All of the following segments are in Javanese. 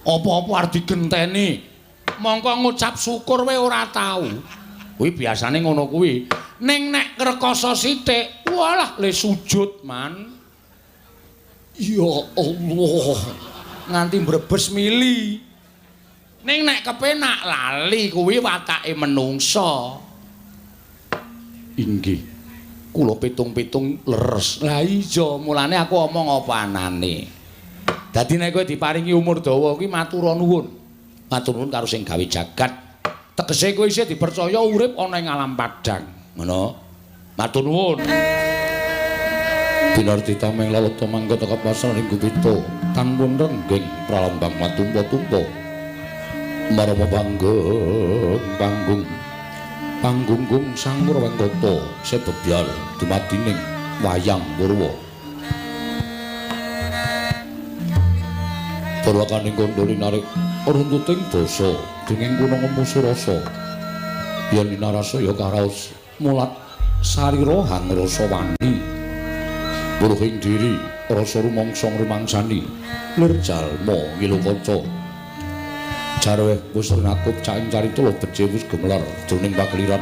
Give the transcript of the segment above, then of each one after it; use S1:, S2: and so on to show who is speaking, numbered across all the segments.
S1: Apa-apa arep digenteni. Mongko ngucap syukur wae ora tau. Kuwi biasane ngono kuwi. Ning nek rekoso sithik, walah le sujud man. Ya Allah. Nganti mbrebes mili. Ning nek kepenak lali kuwi watake menungsa. Inggih. Kula pitung-pitung leres. Lah iya, mulane aku omong apa anane. Dadi nek kowe diparingi umur dawa kuwi matur nuwun. Matur nuwun karo sing gawe jagat. Tegese kowe isih dipercaya urip ana ing alam padang. Ngono. Matur nuwun. Binartita meng lawata mangga teka pasar ing Gupita. Tanpun renggeng pralambang matumpa-tumpa. Marama panggung Panggunggung Sang Murawangkata sebebyal dumadining wayang Purwa. Purwakaning kandha narik runtuting basa denging kuna ngemusi rasa. Yen ninarasa ya karaos mulat sarira hangrasa wani. Puruhing diri rasa rumangsa ngrumangsani lir jalma ngilu kaca. Jarweh wis nakut caing carita becik wis gemelar jroning pakliran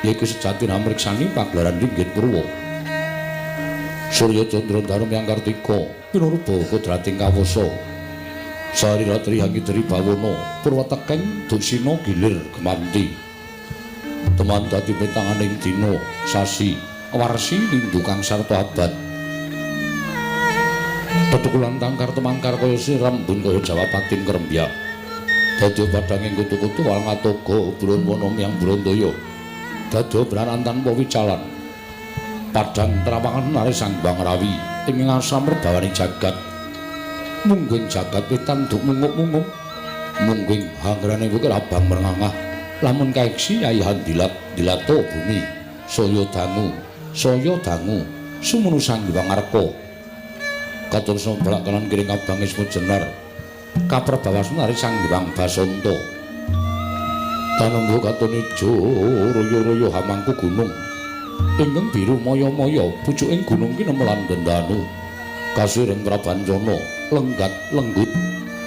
S1: yaiku sejati namriksani pagelaran Ringgit Purwa. Surya Candra Dharma yang Kartika pinurba kodrating kawasa sarira triyangi dari bawana purwatekeng dusina gilir gemanti teman dadi petanganing dina sasi warsi lindukang sarta abad tetukulan tangkar temangkar kaya sirambun kaya Jawa Patin kerembyak. Dadya padhanging kutu-kutu walang atoga burun wana miyang Brandaya. Dadya branan tanpa wicalan. Padhang trawangan nari Sang Hyang Rawi ing ngasam merbawaning jagat. Mungging jagat wetan duk munguk-munguk. Mungging hangrane kuwi abang merengangah. Lamun kaeksi ayahan dilato bumi. Saya dangu sumunu Sang Hyang Arka. Katur semblak kanan kiring abang ismu jenar. Kaprabawasna nari Sang Hyang Basanta. Tanenggo katon ijo royo-royo hamangku gunung. Ingkang biru maya-maya pucuking gunung ki nemelan dendanu. Kasiring Prabancana lenggat lenggut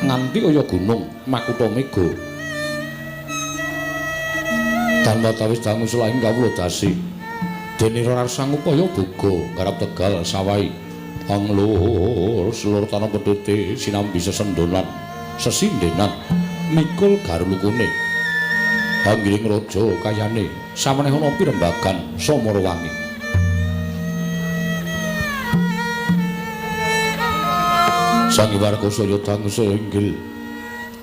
S1: nganti kaya gunung Makutha Mega. Tanpa tawis dangu selahing kawula dasi. Dene rarasang upaya boga garap tegal sawai. Anglur selur tanah pedhete sinambi sesendonan sesindenan mikul garlukune anggiling raja kayane saweneh ana pirembagan Samarawangi. Sang Hyang Saya dangu inggil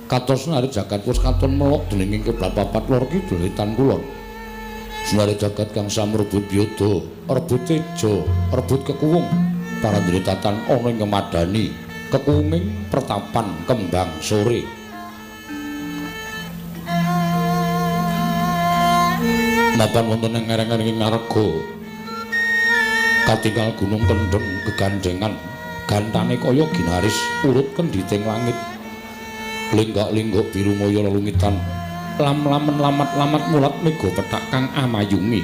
S1: katos nari jagat wis katon melok dening kiblat papat lor kidul wetan kulon. Sunare jagat kang samrebut yada rebut teja rebut kekuwung parandritatan ana ing kemadani kekuwunging pertapan kembang sore. Mapan wonten ing ngereng-ngereng narga katingal gunung kendheng gegandhengan gantane kaya ginaris urut kenditing langit linggak-linggok biru moyo lelungitan lam-lamen lamat-lamat mulat mega petak kang amayungi.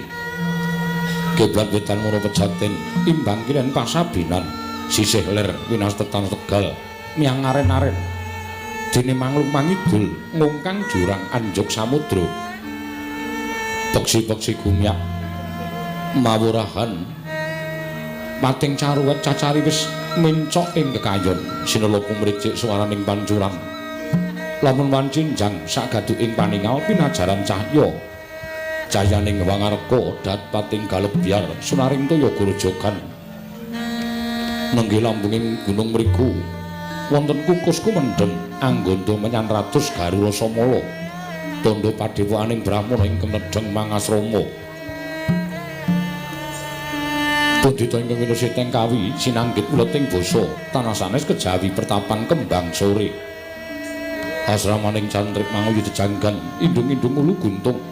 S1: Kiblat wetan mono pejaten imbang kilen pasabinan sisih ler winastetan Tegal miyang aren-aren dene manglung mangidul ngungkang jurang anjuk samudra. Peksi-peksi gumyak mawurahan mating caruwet cacari wis mencok ing kekayon sinela kumricik swaraning pancuran lamun wancinjang sagaduking paningal pinajaran cahya cayaning wangarka dat pating galebyar sunaring toya grojogan nenggih lambunging gunung mriku wonten kukus kumendheng angganda menyan ratus garura samala tandha padhewaaning brahmana ing kemedheng mangasrama. Pundhita ingkang winusiteng kawi sinanggit uleting basa tanah sanes kejawi pertapan kembang sore. Asramaning cantrik manguyu jejanggan indung-indung ulu guntung.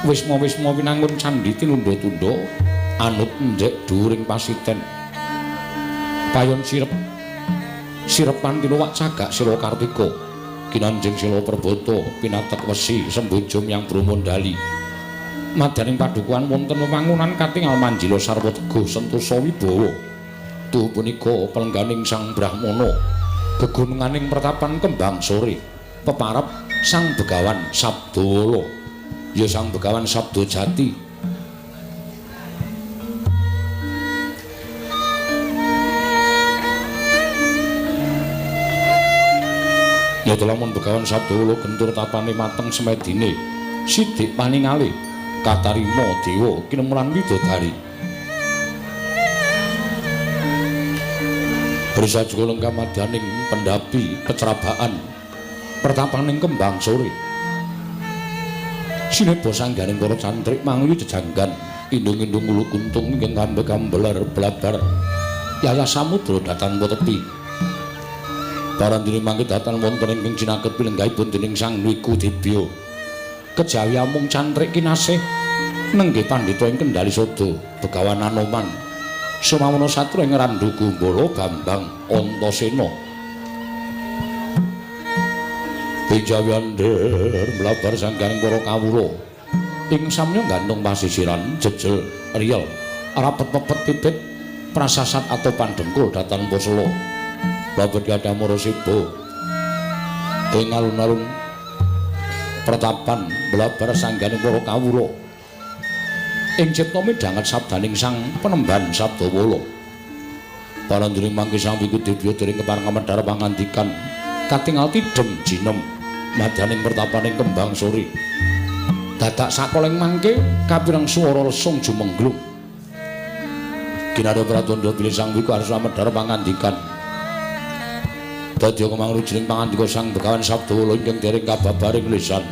S1: Wisma-wisma winangun candhi tinunda-tunda anut endhek dhuwuring pasiten. Payon sirepan tinuwak cagak sila Kartika. Kinanjeng sila Prabata pinatek wesi semboja miyang Brahmandali. Madaning padukuhan wonten wewangunan katingal manjila sarwa teguh sentosa wibawa. Tuh punika pelengganing Sang Brahmana gegununganing pertapan Kembang Sore peparep Sang Begawan Sabdawala ya Sang Begawan Sabda Jati. Ya lamun Begawan Sabdawala gentur tapane mateng semedine sithik paningali katarima dewa kinemulan widodari. Berisa juga lengkap madyaning pendapi pecrabaan pertapaning Kembang Sore. Sineba sangganing para cantrik manguyu jejanggan indung-indung ulu kuntung ingkang kambe-kambeler blabar yaya samudra datan tepi. Parandene mangke datan wonten ing cinaket pilenggahipun dening Sang Wiku Dibya. Kejawi amung cantrik kinasih nenggih pandhita ing Kendali Sada Begawan Anoman. Sumawana satra ing Randu Gumbala Bambang Antasena. Pinjawiander mlabar sangganing para kawula ing samya gantung pasisiran jejel riyel rapet pepet pipit prasasat atau pandengkul datan Posela. Babet gadah marasiba ing alun-alun pertapan mlabar sangganing para kawula ing cipta midhanget sabdaning Sang Penemban Sabdawala. Parandene mangke Sang Wiku Dibya dening kepareng medhar pangandikan katingal tidhem jinem madyaning pertapaning Kembang Sore. Dadak sakoleng mangke kapireng swara lesung jumenglung. Kinarya Pratandha bilih Sang Wiku arsa medhar pangandikan. Dadi kemangrujining pangandika Sang Begawan Sabdawala ingkang dereng kababaring lisan.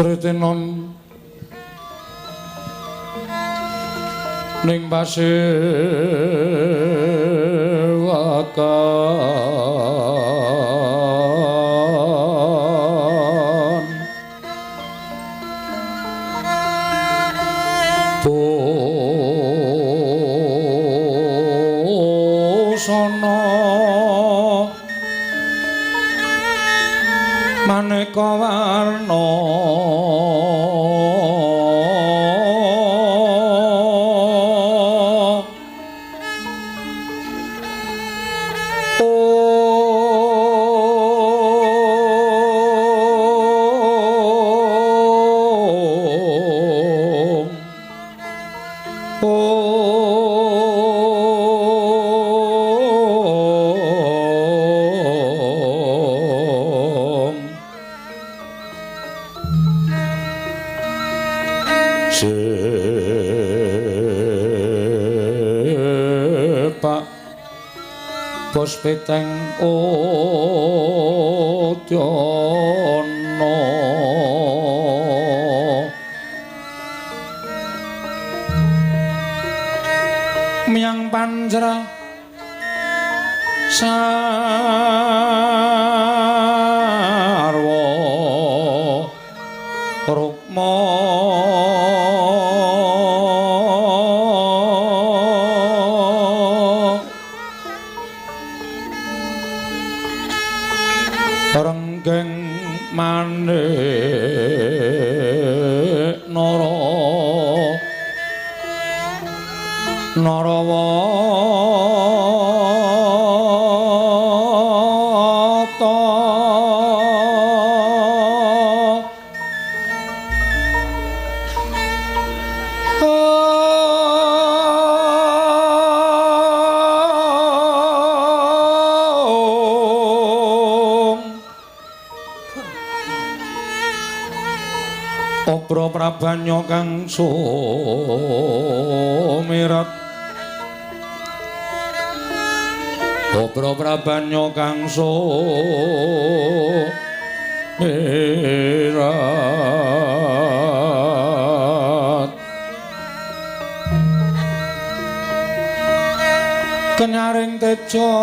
S1: Sritenon ning pasewakan busana maneka warna Bos peteng Udana miyang panjra sarwa rukma renggeng manik Narawata Obro prabanya kang sumirat Obro prabanya kang sumirat kenyaring teja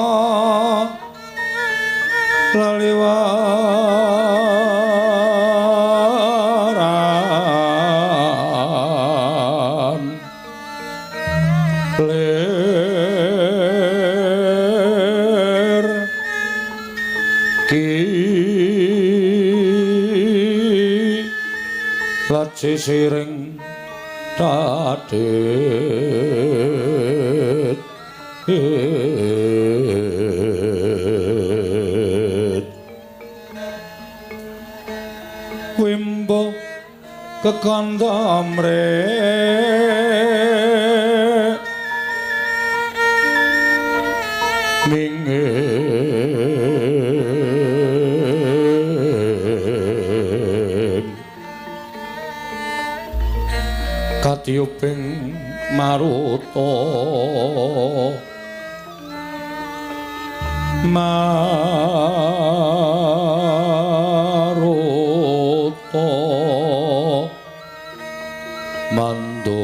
S1: laliwaran ler ki laci siring dadet wimbo kekandamre mingin katiuping maruta mando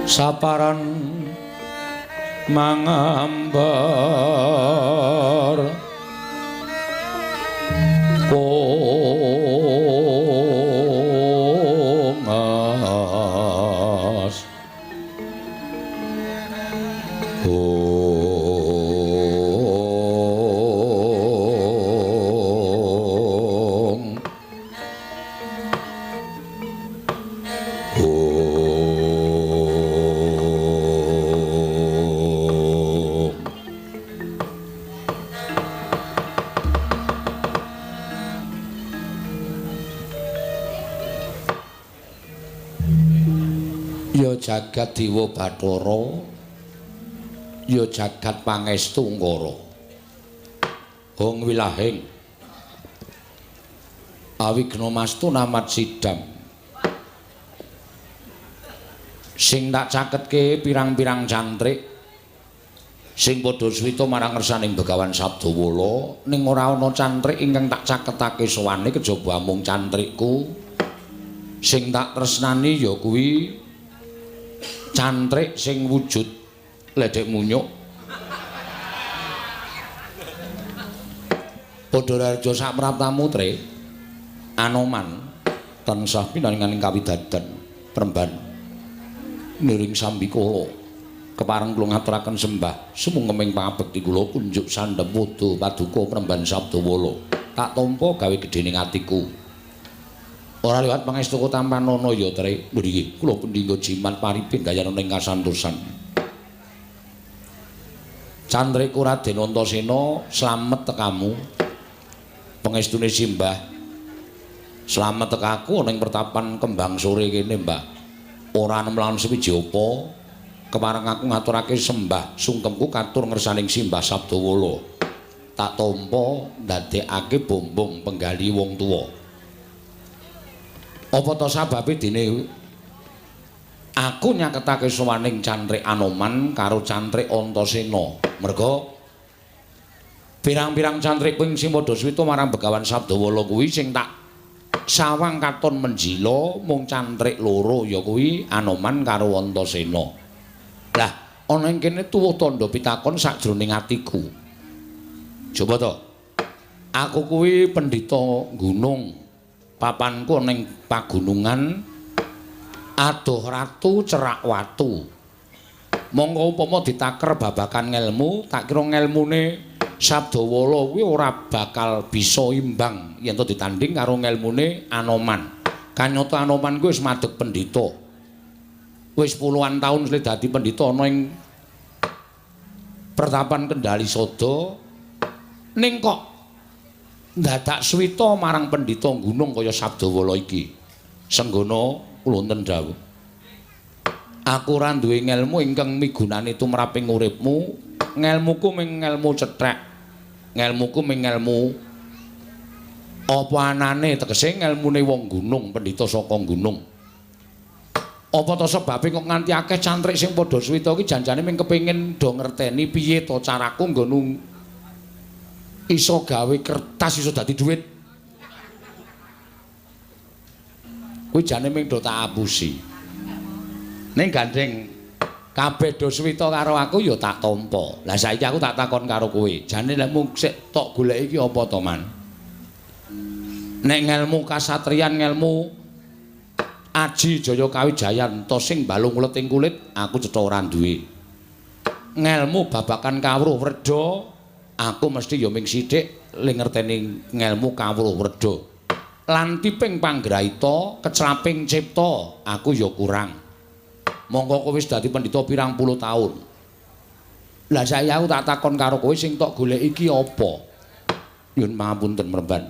S1: saparan mangambar kongas ya jagat Dewa Bathara ya jagat pangestu ngara hong wilahing awigna mastu namat sidam sing tak caketke pirang-pirang cantrik sing padha swita marang ngersaning Begawan Sabdawala ning ora ana cantrik ingkang tak caketake sowane kejaba mung cantrikku sing tak tresnani ya kuwi cantrik sing wujud ledek munyuk. Padha raja sak praptamu tre Anoman tansah pinanganing kawidadan Premban niring sambikala kepareng kula ngaturaken sembah sumungkeming pangabekti kula kunjuk sandhep wada paduka Premban Sabdawala tak tampa gawe gedhening atiku ora liwat pangestuku tampanana ya tre mriki kula pendhingga jimat paripin gayana ning kasantosan cantriku Raden Antasena slamet tekamu pangestune simbah slamet tekaku ning pertapan Kembang Sore kene Mbah ora nemlawan sewiji apa kepareng aku ngaturake sembah sungkemku katur ngersaning Simbah Sabdawala tak tampa ndadekake bombong penggali wong tuwa apa to sababe dene aku nyaketake sowaning cantrik Anoman karo cantrik Antasena merga pirang-pirang cantrik kuwi sing padha swita marang Begawan Sabdawala kuwi sing tak sawang katon menjila mung cantrik loro ya kuwi Anoman karo Antasena. Lah ana ing kene tuwuh tandha pitakon sakjroning atiku. Coba to. Aku kuwi pendhita gunung. Papanku ning pagunungan adoh ratu cerak watu. Monggo upama ditaker babakan ngelmu, tak kira ngelmune Sabdawala kuwi ora bakal bisa imbang yen to ditanding karo ngelmune Anoman. Kanyata Anoman kuwi wis madheg pendhita. Wis puluhan taun wis dadi pendhita ana ing pertapan Kendali Sada. Ning kok ndadak swita marang pendhita gunung kaya Sabdawala iki. Senggana kula wonten dawuh. Aku ora duwe ngelmu ingkang migunani tumraping uripmu. Ngelmuku ming ngelmu cethek. Ngelmuku ming ngelmu apa anane tegese ngelmune wong gunung, pendhita saka gunung. Apa to sebabe kok nganti akeh cantrik sing padha swita iki janjane ming kepengin do ngerteni piye to caraku nggo iso gawe kertas iso dadi dhuwit. Kuwi jane ming do tak apusi. Ning gandeng kabeh do swita karo aku ya tak tampa. Lah saiki aku tak takon karo kowe, jane lek mung sik tok golek iki apa to, Man? Nek ngelmu kasatriyan, ngelmu Aji Jaya Kawijayan to sing balung ulet ing kulit, aku cetha ora duwe. Ngelmu babakan kawruh Wreda, aku mesti ya ming sithik ling ngerteni ngelmu kawruh Wreda. Lan tiping panggraita, keclaping cipta, aku ya kurang. Monggo kowe wis dadi pendhita pirang puluh taun. Lah saya aku tak takon karo kowe sing tok golek iki apa? Nyuwun pangapunten Mremban.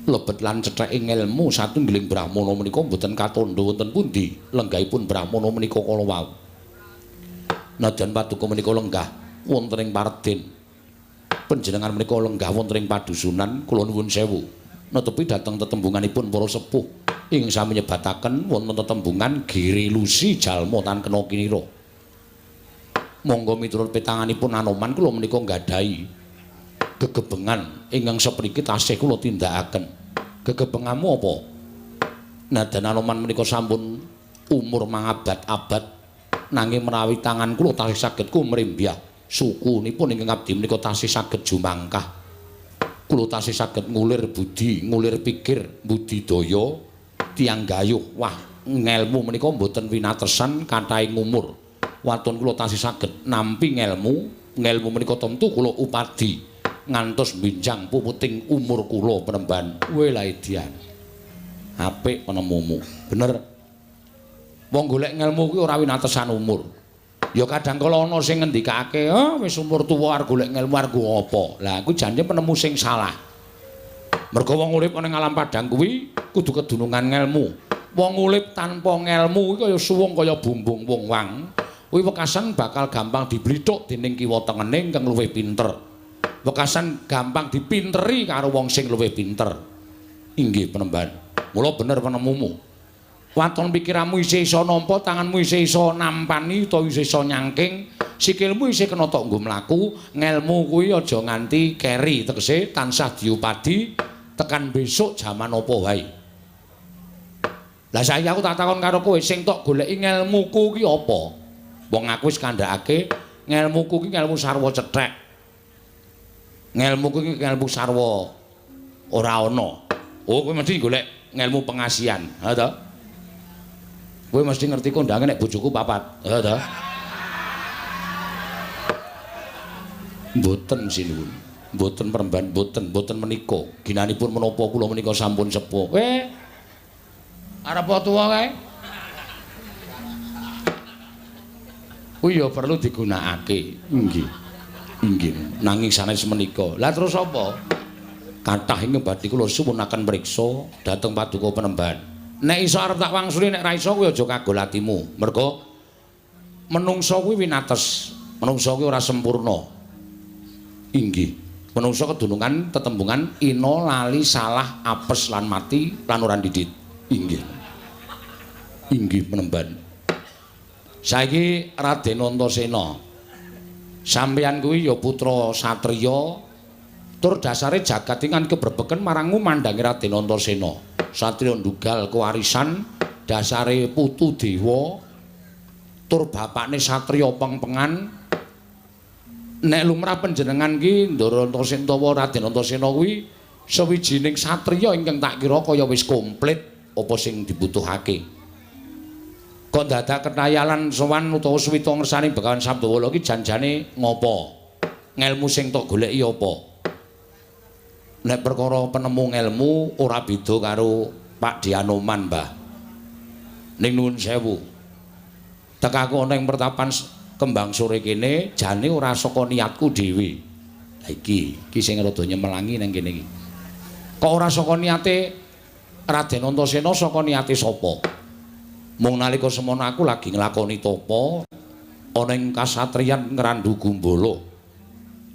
S1: Lebet lan cetheke ngelmu satunggiling Brahmana menika mboten katandha wonten pundi lenggahipun Brahmana menika kala wau. Nadyan paduka menika lenggah wonten ing Paredèn. Panjenengan menika lenggah wonten ing padusunan, kula nuwun sewu. Netepi dhateng tetembunganipun para sepuh ing sami nyebataken wonten tetembungan Giri Lusi jalma tan kena kinira. Monggo miturut petanganipun Anoman kula menika nggadahi gegebengan ingkang sepriki tasih kula tindakaken. Gegebenganmu apa? Nadan Anoman menika sampun umur mangabad-abad nanging menawi tangan kula tasih saged kumrimbyah sukunipun ingkang abdi menika tasih saged jumangkah. Kula tasih saged ngulir budi, ngulir pikir, budidaya tiyang gayuh. Wah, ngelmu menika mboten winatesan kathahing umur. Watun kula tasih saged nampi ngelmu menika tentu kula upadi ngantos binjang puputing umur kula Penemban. Welaidian. Apik penemumu. Bener. Wong golek ngelmu kuwi ora winatesan umur. Ya kadang kala ana sing ngendikake, wis umur tuwa arep golek ngelmu arep apa. Lah kuwi jane penemu sing salah. Mergo wong urip ning alam padang kuwi kudu kedunungan ngelmu. Wong urip tanpa ngelmu kuwi kaya suwung kaya bumbung wong wang. Kuwi wekasan bakal gampang diblithuk dening kiwa tengene kang luwih pinter. Wekasan gampang dipinteri karo wong sing luwih pinter. Inggih Penemban. Mula bener penemumu. Waton pikiranmu isih iso nampa, tanganmu isih iso nampani utawa isih iso nyangking, sikilmu isih kena tok nggo mlaku, ngelmu kuwi aja nganti keri, tegese tansah diupadi tekan besok jaman apa wae. Lah saiki aku tak takon karo kowe sing tok goleki ngelmuku ki apa? Wong aku wis kandhakake ngelmuku ki ngelmu sarwa cethek. Ngelmuku ki ngelmu sarwa ora ana. Oh kowe mesti golek ngelmu pengasihan, ha to? Kowe mesti ngerti kondange nek bojoku papat, ha to? Mboten sinuwun. Mboten peremban, mboten menika. Ginanipun menapa kula menika sampun sepuh. Arep tuwa kae? Kuwi ya perlu digunakake. Nggih. Nggih. Nanging sanes menika. Lah terus apa? Kathah ing badhe kula suwunaken mriksa dhateng paduka penemban. Nek iso arep tak wangsuli nek ra iso kuwi aja kagol atimu. Merga menungsa kuwi winates. Menungsa kuwi ora sempurna. Inggih, menungsa kedunungan tetembungan ina lali salah apes lan mati lan ora didit. Inggih. Inggih penemban. Saiki Raden Antasena. Sampeyan kuwi ya putra satriya tur dasare jagat ingan keberbeken marang mandangi Raden Antasena. Satriya ndugal kewarisan, dasare putu dewa tur bapakne satriya peng-pengan. Nek lumrah panjenengan ki Ndara Antasena utawa Raden Antasena kuwi sawijining satriya ingkang tak kira kaya wis komplit apa sing dibutuhake. Kok dadak ketayalan sowan utawa suwita ngersani Begawan Sabdawala ki janjane ngopo? Ngelmu sing tok goleki apa? Nek perkara penemu ngelmu ora beda karo Pak Dianoman, Mbah. Ning nuwun sewu. Tekaku ana ing pertapan Kembang Sore kene jane ora saka niatku dhewe. Lah iki sing rada nyemelangi nang kene iki. Kok ora saka niate Raden Antasena, saka niate sapa? Mung nalika semono aku lagi nglakoni tapa ana ing kasatriyan Ngrandu Gumbala.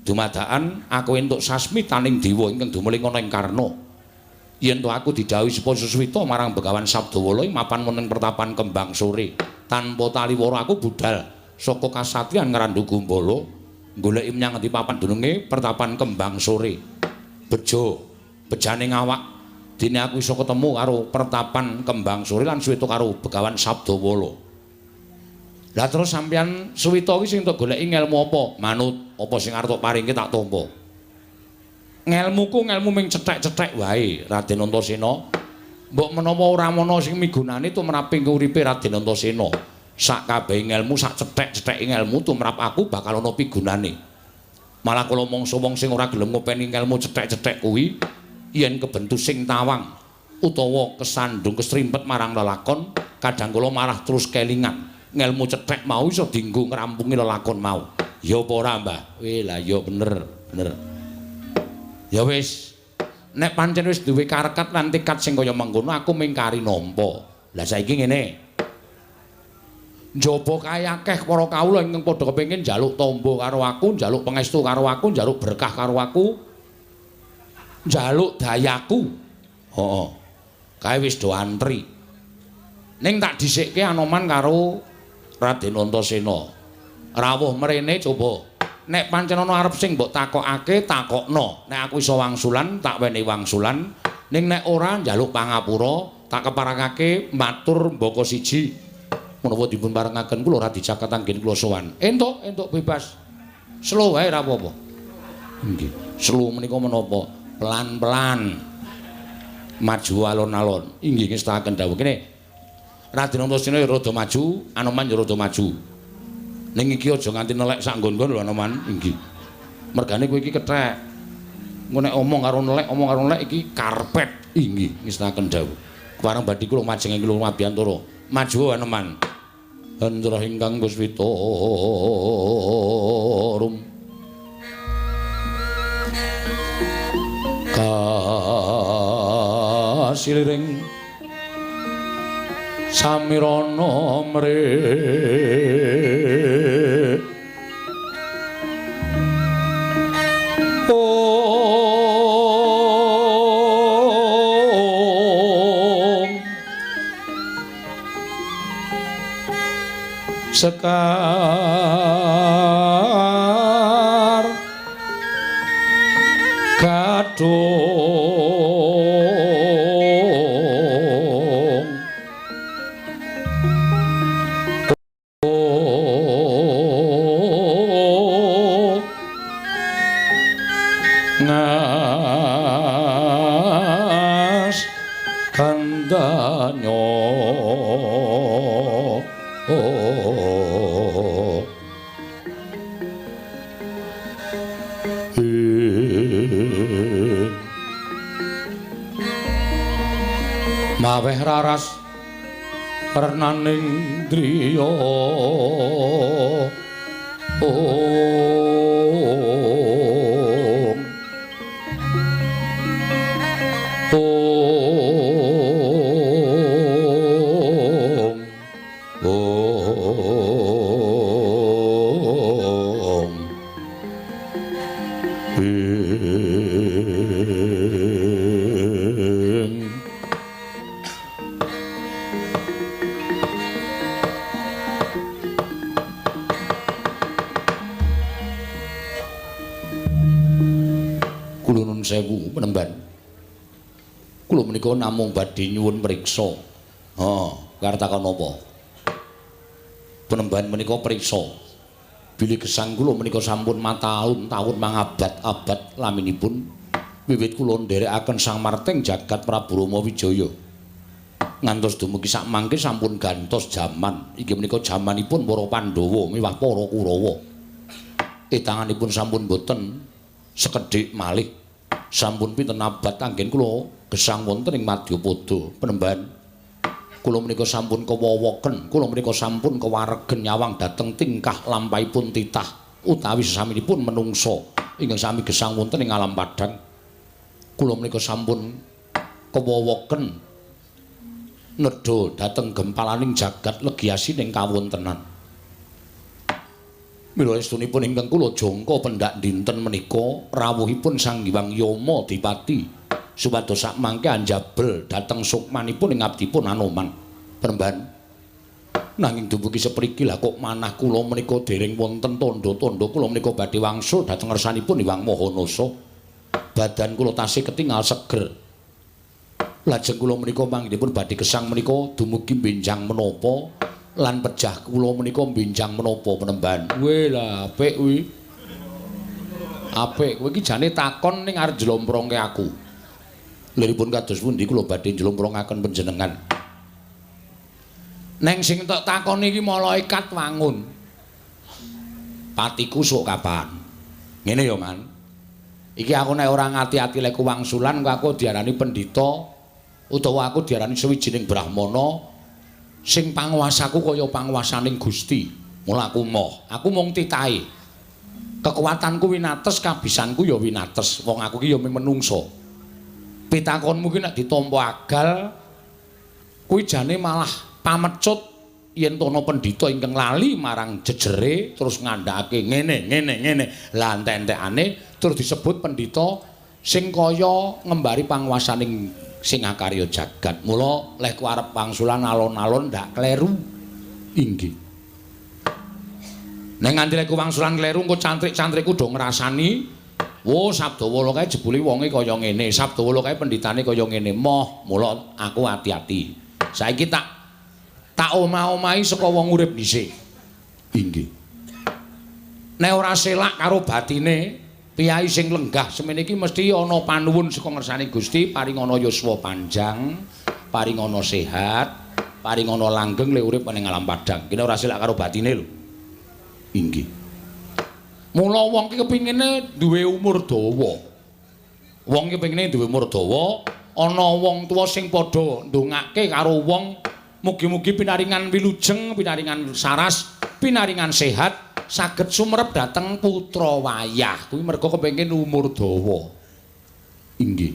S1: Dumadakan aku entuk sasmitaning dewa ingkang dumuling ana ing Karna. Yen to aku didhawuhi sapa Suswita marang Begawan Sabdawala mapan wonten pertapan Kembang Sore, tanpa taliwara aku budal saka kasatriyan Ngrandu Gumbala goleki menyang ngendi papan dununge pertapan Kembang Sore. Bejo bejane ngawak dene aku iso ketemu karo pertapan Kembang Sore lan suwita karo Begawan Sabdawala. Lah terus sampeyan suwita kuwi sing tok goleki ngelmu apa? Manut apa sing arep paringke tak tampa. Ngelmuku ngelmu ming cethek-cethek wae Raden Antasena. Mbok menawa ora ana sing migunani tumraping uripe Raden Antasena. Sak kabeh ngelmu sak cethek-cetheke ngelmu tumrap aku bakal ana pigunane. Malah kula mangsa wong sing ora gelem ngopeni ngelmu cethek-cethek kuwi yen kebentu sing tawang utawa kesandung kesrimpet marang lelakon, kadang kula malah terus kelingan. Ngelmu cethek mau iso dienggo ngrampungi lelakon mau. Ya apa ora, Mbah? Lah ya bener. Ya wis. Nek pancen wis duwe karekat lan tekad sing kaya mengkono aku mingkari nampa. Lah saiki ngene. Njaba kae akeh para kawula ingkang padha kepengin njaluk tamba karo aku, njaluk pangestu karo aku, njaluk berkah karo aku, njaluk dayaku. Heeh. Kae wis do antri. Ning tak dhisikke Anoman karo Raden Antasena. Rawuh mrene coba. Nek pancen ana arep sing mbok takokake, takokno. Nek aku iso wangsulan, tak wenehi wangsulan. Ning nek ora njaluk pangapura, tak keparengake matur mbaka siji. Menawa dipun parengaken kula ora dicaket anggen kula sowan. Entuk bebas. Slow wae ora apa-apa. Nggih. Slow menika menapa? Pelan-pelan. Maju alon-alon. Inggih ngestaken dawuh kene. Raden Antasena ya rada maju, Anoman ya rada maju. Ning iki aja nganti nelek sak nggon-nggon lho Anoman. Inggih. Mergane kowe iki kethek. Engko nek omong karo nelek iki karpet. Inggih ngestaken dawuh. Kepareng badhe kula majeng ing kula Mabiyantara. Maju Anoman. Hendra ingkang Guswita rum kasiliring samirana mrih sekar ngas gandanyo maweh raras renaning driya Kula nuwun sewu penemban. Kula menika namung badhe nyuwun priksa. Kartakan napa? Penemban menika priksa. Bilih gesang kula menika sampun mataun-taun mangabad-abad laminipun wiwit kula nderekaken Sang Marteng Jagat Prabu Rama Wijaya. Ngantos dumugi sak mangke sampun gantos jaman. Inggih menika jamanipun para Pandhawa miwah para Kurawa. Tanganipun sampun boten sekedhik malih. Sampun pinten abad anggen kula gesang wonten ing Madyapada penemban. Kula menika sampun kewowoken, kula menika sampun kewaregen nyawang dhateng tingkah lampahipun titah utawi sesaminipun menungsa ingkang sami gesang wonten ing alam padhang. Kula menika sampun kewowoken nedha dhateng gempalaning jagat legiasining kawontenan. Mila estunipun ingkang kula jangka pendak dinten menika rawuhipun Sang Hyang Yama Dipati supados sak mangke anjabel dhateng sukmanipun ing abdipun Anoman Peremban. Nanging dumugi sepriki lah kok manah kula menika dereng wonten tandha-tandha kula menika badhe wangsul dhateng ngersanipun Hyang Mahanasa. Badan kula tasih ketingal seger. Lajeng kula menika panggihipun badhe gesang menika dumugi benjang menapa lan pejah kula menika benjang menapa penemban. Weh lah apik kuwi. Apik kowe iki jane takon ning arep njlomprongke aku. Liripun kados pundi kula badhe njlomprongaken panjenengan. Neng sing tak takoni iki malaikat wangun. Patiku sok kapan? Ngene ya, Man. Iki aku nek ora ngati-ati lek wangsulan aku diarani pendhita utawa aku diarani sawijining brahmana sing panguwasaku kaya panguwasaning Gusti. Mula aku mung titahe. Kekuatanku winates, kabisanku ya winates. Wong aku iki ya menungsa. Pitakonmu ki nek ditampa agal kuwi jane malah pamecut yen ana pendhita ingkang lali marang jejere terus ngandhakake ngene. Lah entek-entekane terus disebut pendhita sing kaya ngembari panguwasaning sing akarya jagat. Mula lek ku arep wangsulan alon-alon ndak kleru. Inggih. Nek nganti lek ku wangsulan kleru engko cantrik-cantrikku do ngrasani, "Wo, Sabdawala kae jebule wonge kaya ngene, Sabdawala kae pendhitane kaya ngene." Mula aku ati-ati. Saiki tak omah-omahi saka wong urip dhisik. Inggih. Nek ora selak karo batine piyai sing lenggah semene iki mesti ana panuwun saka ngersane Gusti paringana yuswa panjang, paringana sehat, paringana langgeng le urip ning alam padhang. Kene ora selak karo batine lho. Inggih. Mula wong ki kepingine duwe umur dawa. Wong ki kepingine duwe umur dawa, ana wong tuwa sing padha ndongake karo wong mugi-mugi pinaringan wilujeng, pinaringan saras, pinaringan sehat saged sumerep dhateng putra wayah. Kuwi merga kepengin umur dawa. Inggih.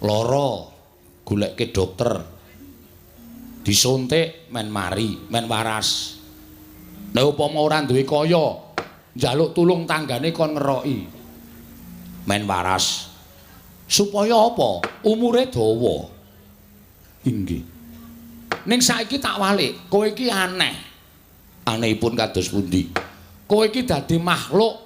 S1: Lara goleke dokter. Disuntik men mari, men waras. Nek upama ora duwe kaya, njaluk tulung tanggane kon ngeroki. Men waras. Supaya apa? Umure dawa. Inggih. Ning saiki tak walik, kowe iki aneh. Anehipun kados pundi? Kowe iki dadi makhluk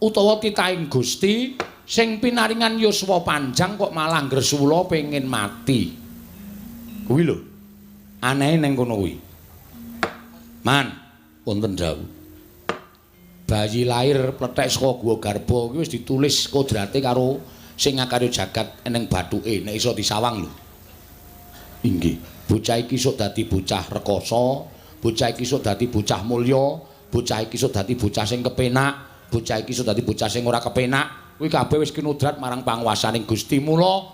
S1: utawa titahing Gusti Sing pinaringan yuswa panjang kok malah gresula pengen mati. Kuwi lho. Anehe ning kono kuwi. Man, wonten dawuh. Bayi lahir plethek saka guwa garba kuwi wis ditulis kodrate karo sing ngakarya jagat ning bathuke nek iso disawang lho. Inggih, bocah iki sok dadi bocah rekoso, bocah iki sok dadi bocah mulya, bocah iki sok dadi bocah sing kepenak, bocah iki sok dadi bocah sing ora kepenak. Kuwi kabeh wis kinudrat marang panguwasaning Gusti. Mula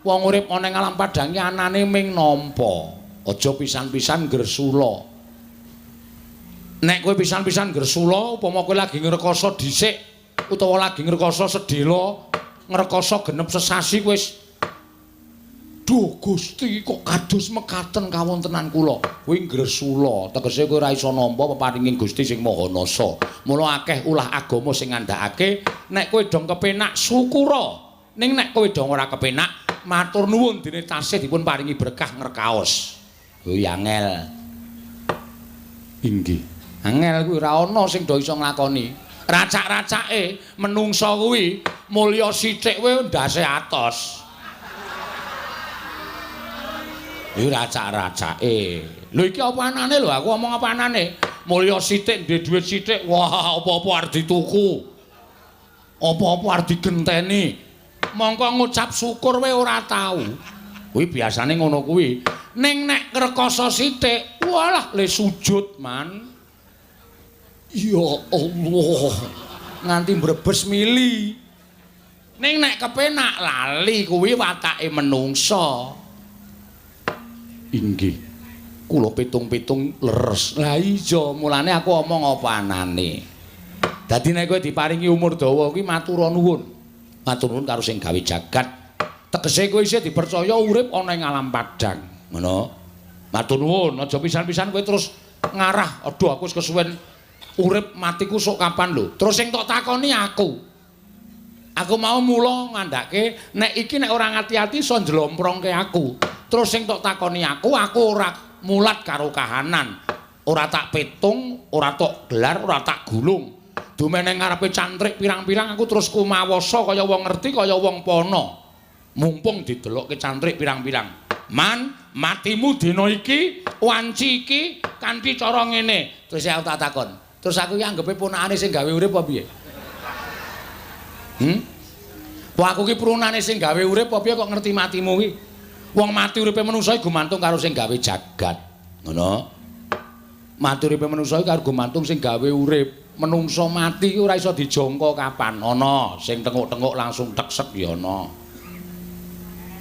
S1: wong urip ana ing alam padang iki anane ming nampa. Aja pisan-pisan gresula. Nek kowe pisan-pisan gresula upama kowe lagi ngrekoso dhisik utawa lagi ngrekoso sedhela, ngrekoso genep sesasi wis duh Gusti kok kados mekaten kawontenan kula. Kuwi gresula, tegese kowe ora iso nampa peparinging Gusti sing Maha Nasa. Mula akeh ulah agama sing ngandhakake nek kowe dong kepenak syukura. Ning nek kowe dong ora kepenak matur nuwun dene tasih dipun paringi berkah ngrekaos. Kuwi angel. Inggih. Angel kuwi ora ana sing do iso nglakoni. Racak-racake menungsa kuwi mulya sithik kowe ndase atos. Iki racak-racake. Lho iki apa anane lho, aku ngomong apa anane? Mulya sithik, duwe dhuwit sithik, wah apa-apa arep dituku. Apa-apa arep digenteni. Mongko ngucap syukur wae ora tau. Kuwi biasane ngono kuwi. Ning nek ngrekoso sithik, walah le sujud, Man. Ya Allah. Nganti mbrebes mili. Ning nek kepenak lali kuwi watake menungsa. Inggih. Kula pitung-pitung leres. Lah iya, mulane aku omong apa anane. Dadi nek kowe diparingi umur dawa kuwi matur nuwun. Matur nuwun karo sing gawe jagat. Tegese kowe isih dipercaya urip ana ing alam padang. Ngono. Matur nuwun, aja pisan-pisan kowe terus ngarah, aduh aku wis kesuwen urip matiku sok kapan lho. Terus sing tok takoni aku. Aku mau mula ngandhake nek iki nek ora ngati-ati iso njlomprongke aku. Terus sing tok takoni aku ora mulat karo kahanan. Ora tak petung, ora tok gelar, ora tak gulung. Dumene ngarepe cantrik pirang-pirang aku terus kumawasa kaya wong ngerti kaya wong pono. Mumpung didelokke cantrik pirang-pirang. Man, matimu dina iki, wanci iki kanthi cara ngene. Terus aku tak takon. Terus aku iki anggepe punakane sing gawe urip apa piye? Wah aku ki prunane sing gawe urip apa piye kok ngerti matimu ki? Wong mati uripe manungsa iki gumantung karo sing gawe jagat. Ngono. Mati uripe manungsa iki karo gumantung sing gawe urip. Menungsa mati ki ora iso dijangka kapan. Ana sing tenguk-tenguk langsung teksek ya ana.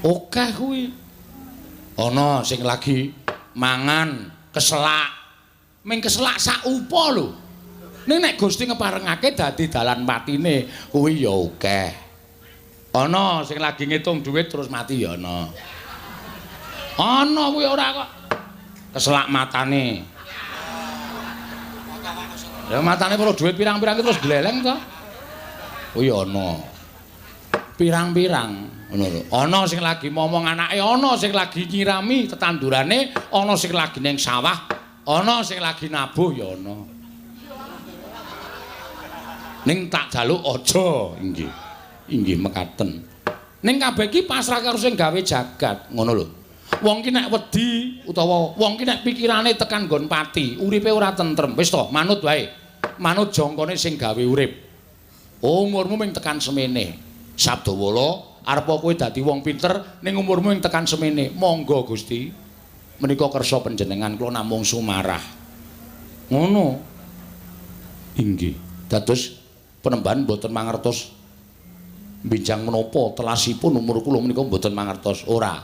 S1: Akeh kuwi. Ana sing lagi mangan keselak. Ming keselak sak upa lho. Ning nek Gusti ngeparengake dadi dalan matine kuwi ya akeh. Ana sing lagi ngitung dhuwit terus mati ya ana. Ana kuwi ora kok. Keselak matane. Ya matane perlu dhuwit pirang-pirang terus gleleng to. Kuwi ana. Pirang-pirang ngono lho. Ana sing lagi momong anake, ana sing lagi nyirami tetandurane, ana sing lagi ning sawah, ana sing lagi nabuh ya ana. Ning tak jaluk aja, inggih. Inggih mekaten. Ning kabeh iki pasrah karo sing gawe jagat, ngono lho. Wong ki nek wedi utawa wong ki nek pikirane tekan nggon pati, uripe ora tentrem. Wis to, manut wae. Manut jangkane sing gawe urip. Umurmu mung tekan semene. Sabdawala arepa kowe dadi wong pinter ning umurmu mung tekan semene. Monggo Gusti. Menika kersa panjenengan kula namung sumarah. Ngono. Inggih. Dados penemban mboten mangertos benjang menapa telasipun umur kula menika mboten mangertos. Ora.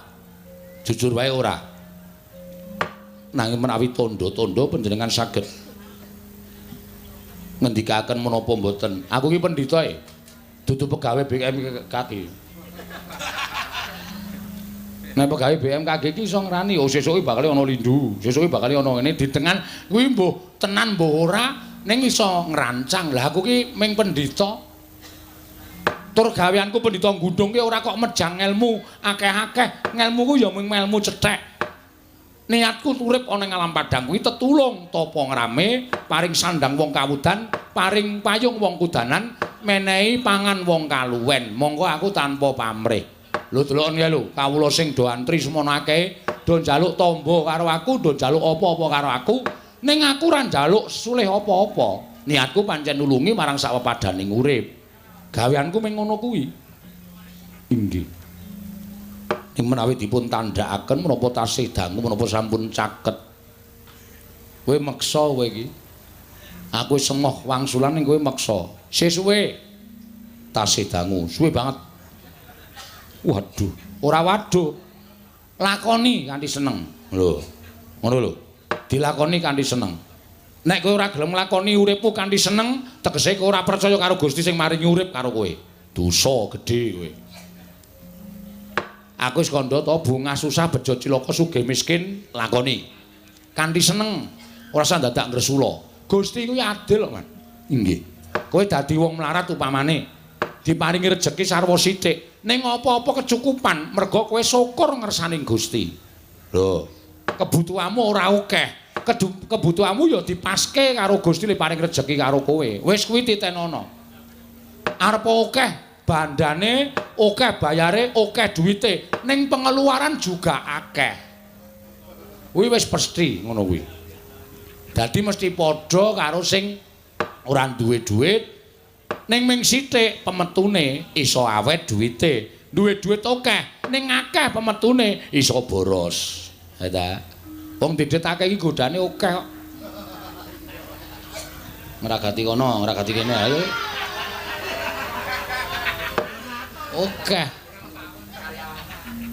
S1: Jujur wae ora. Nanging menawi tandha-tandha panjenengan saged ngendikaken menapa mboten. Aku ki pendhita dudu pegawe BMKG. Nek pegawe BMKG ki iso ngrani, oh sesuk iki bakal ana lindhu, sesuk iki bakal ana ngene ditengan kuwi mbuh tenan mbuh ora ning iso ngrancang. Lah aku ki ming pendhita. Tur gaweanku pendhita gundung ki ora kok mejang ngelmu akeh-akeh. Ngelmuku ya mung ngelmu cethek. Niatku urip ana ing alam padang kuwi tetulung tapa ngrame, paring sandang wong kawudan, paring payung wong kudanan, menehi pangan wong kaluwen. Monggo aku tanpa pamrih. Lho deloken ya lho, kawula sing do antri semono akeh, do njaluk tombo karo aku, do njaluk apa-apa karo aku. Ning aku ora njaluk sulih apa-apa. Niatku pancen nulungi marang sak pepadaning urip. Gaweanku mung ngono kuwi. Inggih. Ing menawi dipun tandhakaken menapa tasih dangu menapa sampun caket. Kowe meksa kowe iki. Aku wis semoh wangsulan ning kowe meksa. Sesuwe tasih dangu, suwe banget. Waduh, ora waduh. Lakoni kanthi seneng. Lho. Ngono lho. Dilakoni kanthi seneng. Nek kowe ora gelem nglakoni uripmu kanthi seneng, tegese kowe ora percaya karo Gusti sing maringi urip karo kowe. Dosa gedhe kowe. Aku wis kandha to bungah susah bejo cilaka sugih miskin lakoni. Kanthi seneng, ora usah dadak ngresula. Gusti kuwi adil kok, Man. Inggih. Kowe dadi wong melarat upamane diparingi rejeki sarwa sithik, ning apa-apa kecukupan merga kowe syukur ngersaning Gusti. Lho, kebutuhanmu ora akeh. Kebutuhanmu ya dipaske karo Gusti le paring rejeki karo kowe. Wis kuwi titenono. Arep akeh bandane, akeh bayare, akeh duwite, ning pengeluaran juga akeh. Kuwi wis pasti ngono kuwi. Dadi mesti padha karo sing ora duwe dhuwit, ning ming sithik pemetune iso awet duwite. Duwe dhuwit akeh, ning akeh pemetune iso boros. Ha ta? Wong didhetake iki godane akeh kok. Ngragati kono, ngragati kene ayo. Akeh.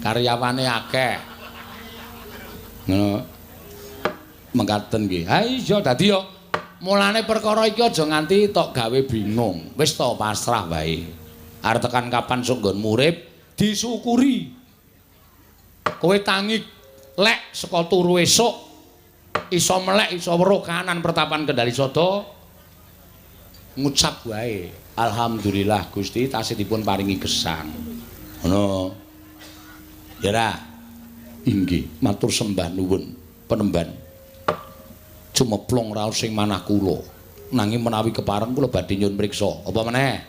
S1: Karyawane akeh. Ngono. Mengkaten nggih. Ha iya dadi yo mulane perkara iki aja nganti tok gawe bingung. Wis to pasrah wae. Arep tekan kapan sok nggon urip disyukuri. Kowe tangi lek saka turu esuk iso melek iso weruh kahanan pertapan Kendali Sada ngucap wae alhamdulillah Gusti tasih dipun paringi gesang. Ngono. Ya ra. Inggih, matur sembah nuwun penemban. Cumeplong raos sing manah kula. Nanging menawi kepareng kula badhe nyuwun mriksa. Apa meneh?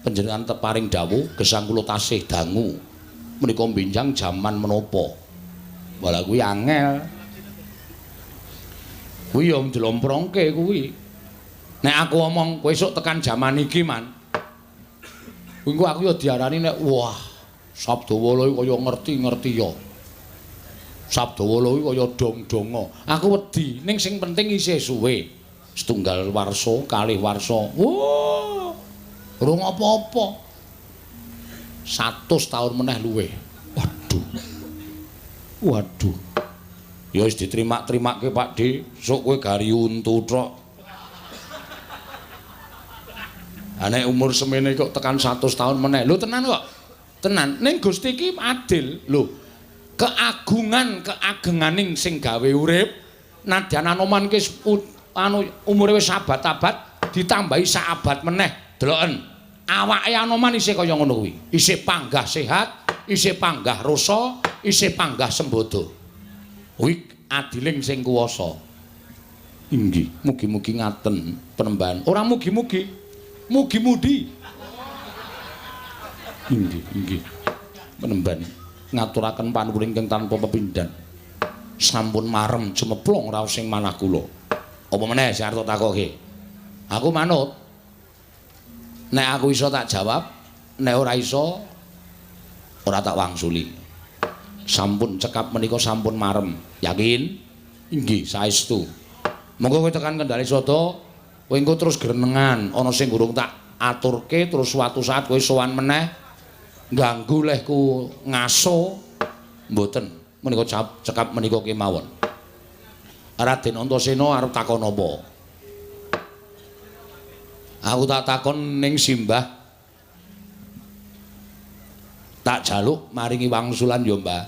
S1: Panjenengan teparing dawuh gesang kula tasih dangu. Menika benjang jaman menapa? Wala kuwi angel. Kuwi yo njlomprongke kuwi. Nek aku omong kowe esuk tekan jaman iki, Man. Kuwi aku yo diarani nek wah, Sabdawala iki kaya ngerti-ngerti yo. Sabdawala iki kaya dong-donga. Aku wedi, ning sing penting isih suwe. Setunggal warsa, kalih warsa. Wah. Urung apa-apa. 100 taun meneh luwih. Waduh. Waduh. Ya wis diterima-terimake Pak D. Sok kowe gari untu tok. Nek umur semene kok tekan 100 taun meneh. Lho tenan kok. Tenan. Ning Gusti iki adil. Lho. Keagenganing sing gawe urip nadyan Anoman ki umure wis abad-abad ditambahi sak abad meneh. Deloken. Awake Anoman isih kaya ngono kuwi. Isih panggah sehat, isih panggah rasa, isih panggah sembodo. Kuwi adiling sing kuwasa. Inggih, mugi-mugi ngaten penemban. Ora mugi-mugi. Mugi-mudi. Inggih. Penemban. Ngaturaken panuwun ingkang tanpa pepindhan. Sampun marem cemeplong raos sing manah kula. Apa meneh sing arep takoke? Aku manut. Nek aku iso tak jawab, nek ora iso ora tak wangsuli. Sampun cekap menika sampun marem. Yakin? Inggih, saestu. Monggo kowe tekan Kendali Sada, kowe engko terus grenengan, ana sing gurung tak aturke terus suatu saat kowe sowan meneh. Ganggu lehku ngaso mboten menika cekap menika kemawon. Raden Antasena arep takon apa? Aku tak takon ning simbah. Tak jaluk maringi wangsulan ya, Mbah.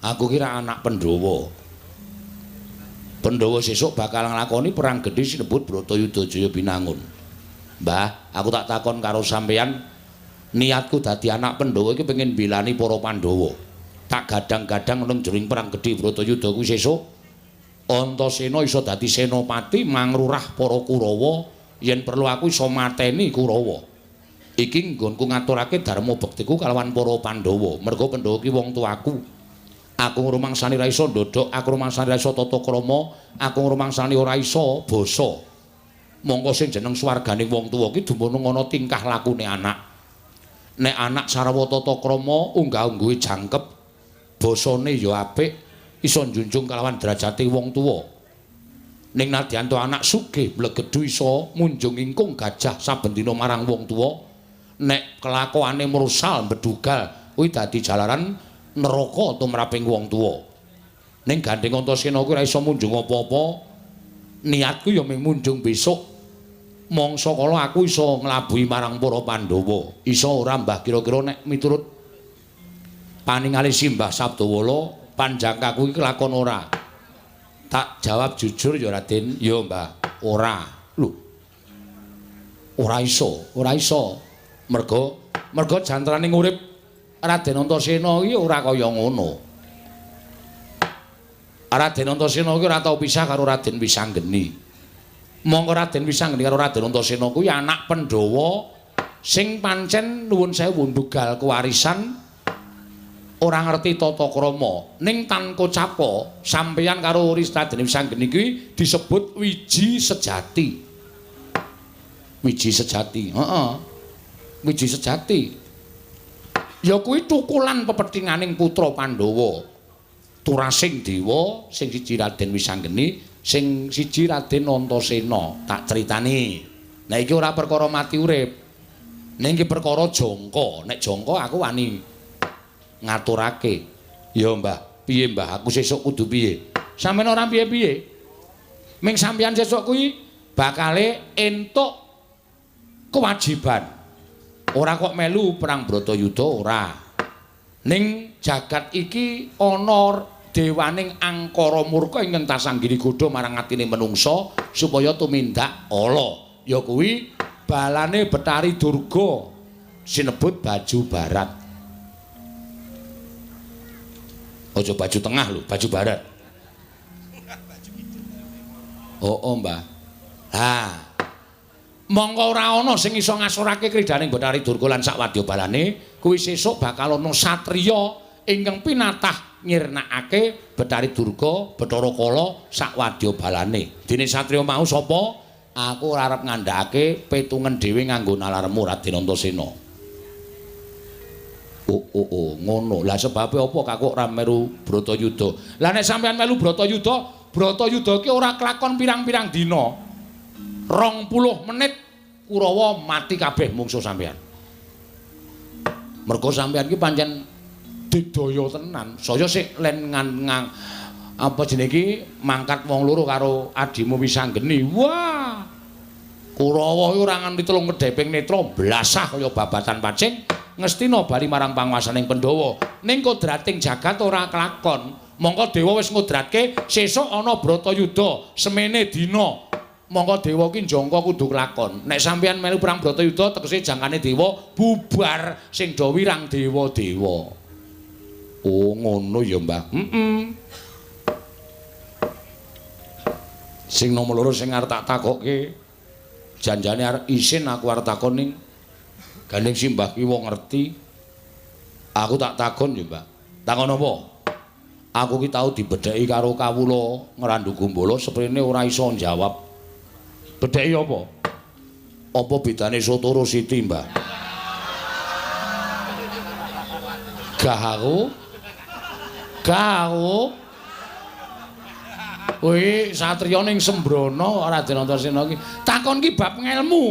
S1: Aku kira anak Pandhawa. Pandhawa sesuk bakal nglakoni perang gedhe sinebut Bratayuda Jaya Binangun. Mbah, aku tak takon karo sampeyan. Niatku dadi anak Pandhawa iki pengin bilani para Pandhawa. Tak gadang-gadang nang jroning perang gedhe Bratayuda kuwi sesuk Antasena iso dadi senopati mangrurah para Kurawa yen perlu aku iso mateni Kurawa. Iki nggonku ngaturake dharma bektiku kalawan para Pandhawa. Merga Pandhawa ki wong tuaku. Aku ngrumangsani ra iso ndodhok, aku ngrumangsani ra iso tata krama, aku ngrumangsani ora iso basa. Mongko sing jeneng swarganing wong tuwa ki dumunung ana tingkah lakune anak. Nek anak sarwa tata krama, unggah-ungguhe jangkep, basane ya apik, iso njunjung kalawan derajate wong tuwa. Ning nadyan to anak sugih mlegedhu iso munjung ingkung gajah saben dina marang wong tuwa, nek kelakuane mrusal bedugal kuwi dadi jalaran neraka tumraping wong tuwa. Ning Gandeng Antasena kuwi ora iso munjung apa-apa. Niatku ya mung munjung besok. Mangsa kala aku iso nglabuhi marang para Pandhawa. Iso ora Mbah kira-kira nek miturut paningali Simbah Sabdawala panjangkaku iki kelakon ora? Tak jawab jujur ya Raden, ya Mbah, ora. Lho. Ora iso, ora iso. Merga jantraning urip Raden Antasena iki ora kaya ngono. Raden Antasena iki ora tau pisah karo Raden Wisanggeni. Monggo Raden Wisanggeni karo Raden Antasena kuwi anak Pandhawa sing pancen nuwun sewu ndugal kewarisan ora ngerti tata krama. Ning tan kocapa sampeyan karo Raden Wisanggeni kuwi disebut wiji sejati. Wiji sejati. Heeh. Wiji sejati. Ya kuwi tukulan pepetinganing putra Pandhawa. Turasing Dewa sing siji Raden Wisanggeni, sing siji Raden Antasena. Tak critani. Nah iki ora perkara mati urip. Ning iki perkara jangka. Nek jangka aku wani ngaturake. Ya Mbah, piye Mbah? Aku sesuk kudu piye? Sampeyan ora piye-piye. Ming sampeyan sesuk kuwi bakale entuk kewajiban. Ora kok melu perang Bratayuda ora. Ning jagat iki ana dewaning angkara murka ingkang tasanggiri godha marang atine menungsa supaya tumindak ala. Ya kuwi balane Betari Durga sinebut baju barat. Aja baju tengah lho, baju barat. Oh, Mbah. Mongko ora ana sing iso ngasurake kridaning Betari Durga lan sak wadyabalane, kuwi sesuk bakal ana satriya ingkang pinatah nyirnakake Betari Durga, Bathara Kala sak wadyabalane. Dene satriya mau sapa? Aku ora arep ngandhakake petungen dhewe nganggo nalarmu Raden Antasena. Oh, ngono. Lah sebabe apa kakuk ora meru Bratayuda? Lah nek sampeyan melu Bratayuda ki ora kelakon pirang-pirang dina. 20 menit Kurawa mati kabeh mungsuh sampeyan. Mergo sampeyan ki pancen didaya tenan. Saya sik len apa jenenge iki mangkat wong loro karo adimu Wisanggeni. Wah. Kurawa iki ora nganti telung kedheping netra blasah kaya babatan pacing ngestina bali marang panguwasaning Pandhawa. Ning kodrating jagat ora kelakon. Mongko dewa wis ngudratke sesuk ana Bratayuda semene dina. Mongko dewa ki njangka kudu kelakon. Nek sampeyan melu perang Bratayuda tegese jangkane dewa bubar sing do wirang dewa-dewa. Oh ngono ya Mbah. Sing nomor loro sing arep tak takokke janjane arep isin aku arep takon ning Gandeng Simbah ki wong ngerti. Aku tak takon ya Mbah. Takon apa? Aku ki tau dibedheki karo kawula ngrandu Gumbala seprene ora iso njawab. Bedheki apa? Apa bedane soto karo siti, Mbah? Gahaku. Kuwi satriya ning Sembrono Raden Antasena ki. Takon ki bab ngelmu.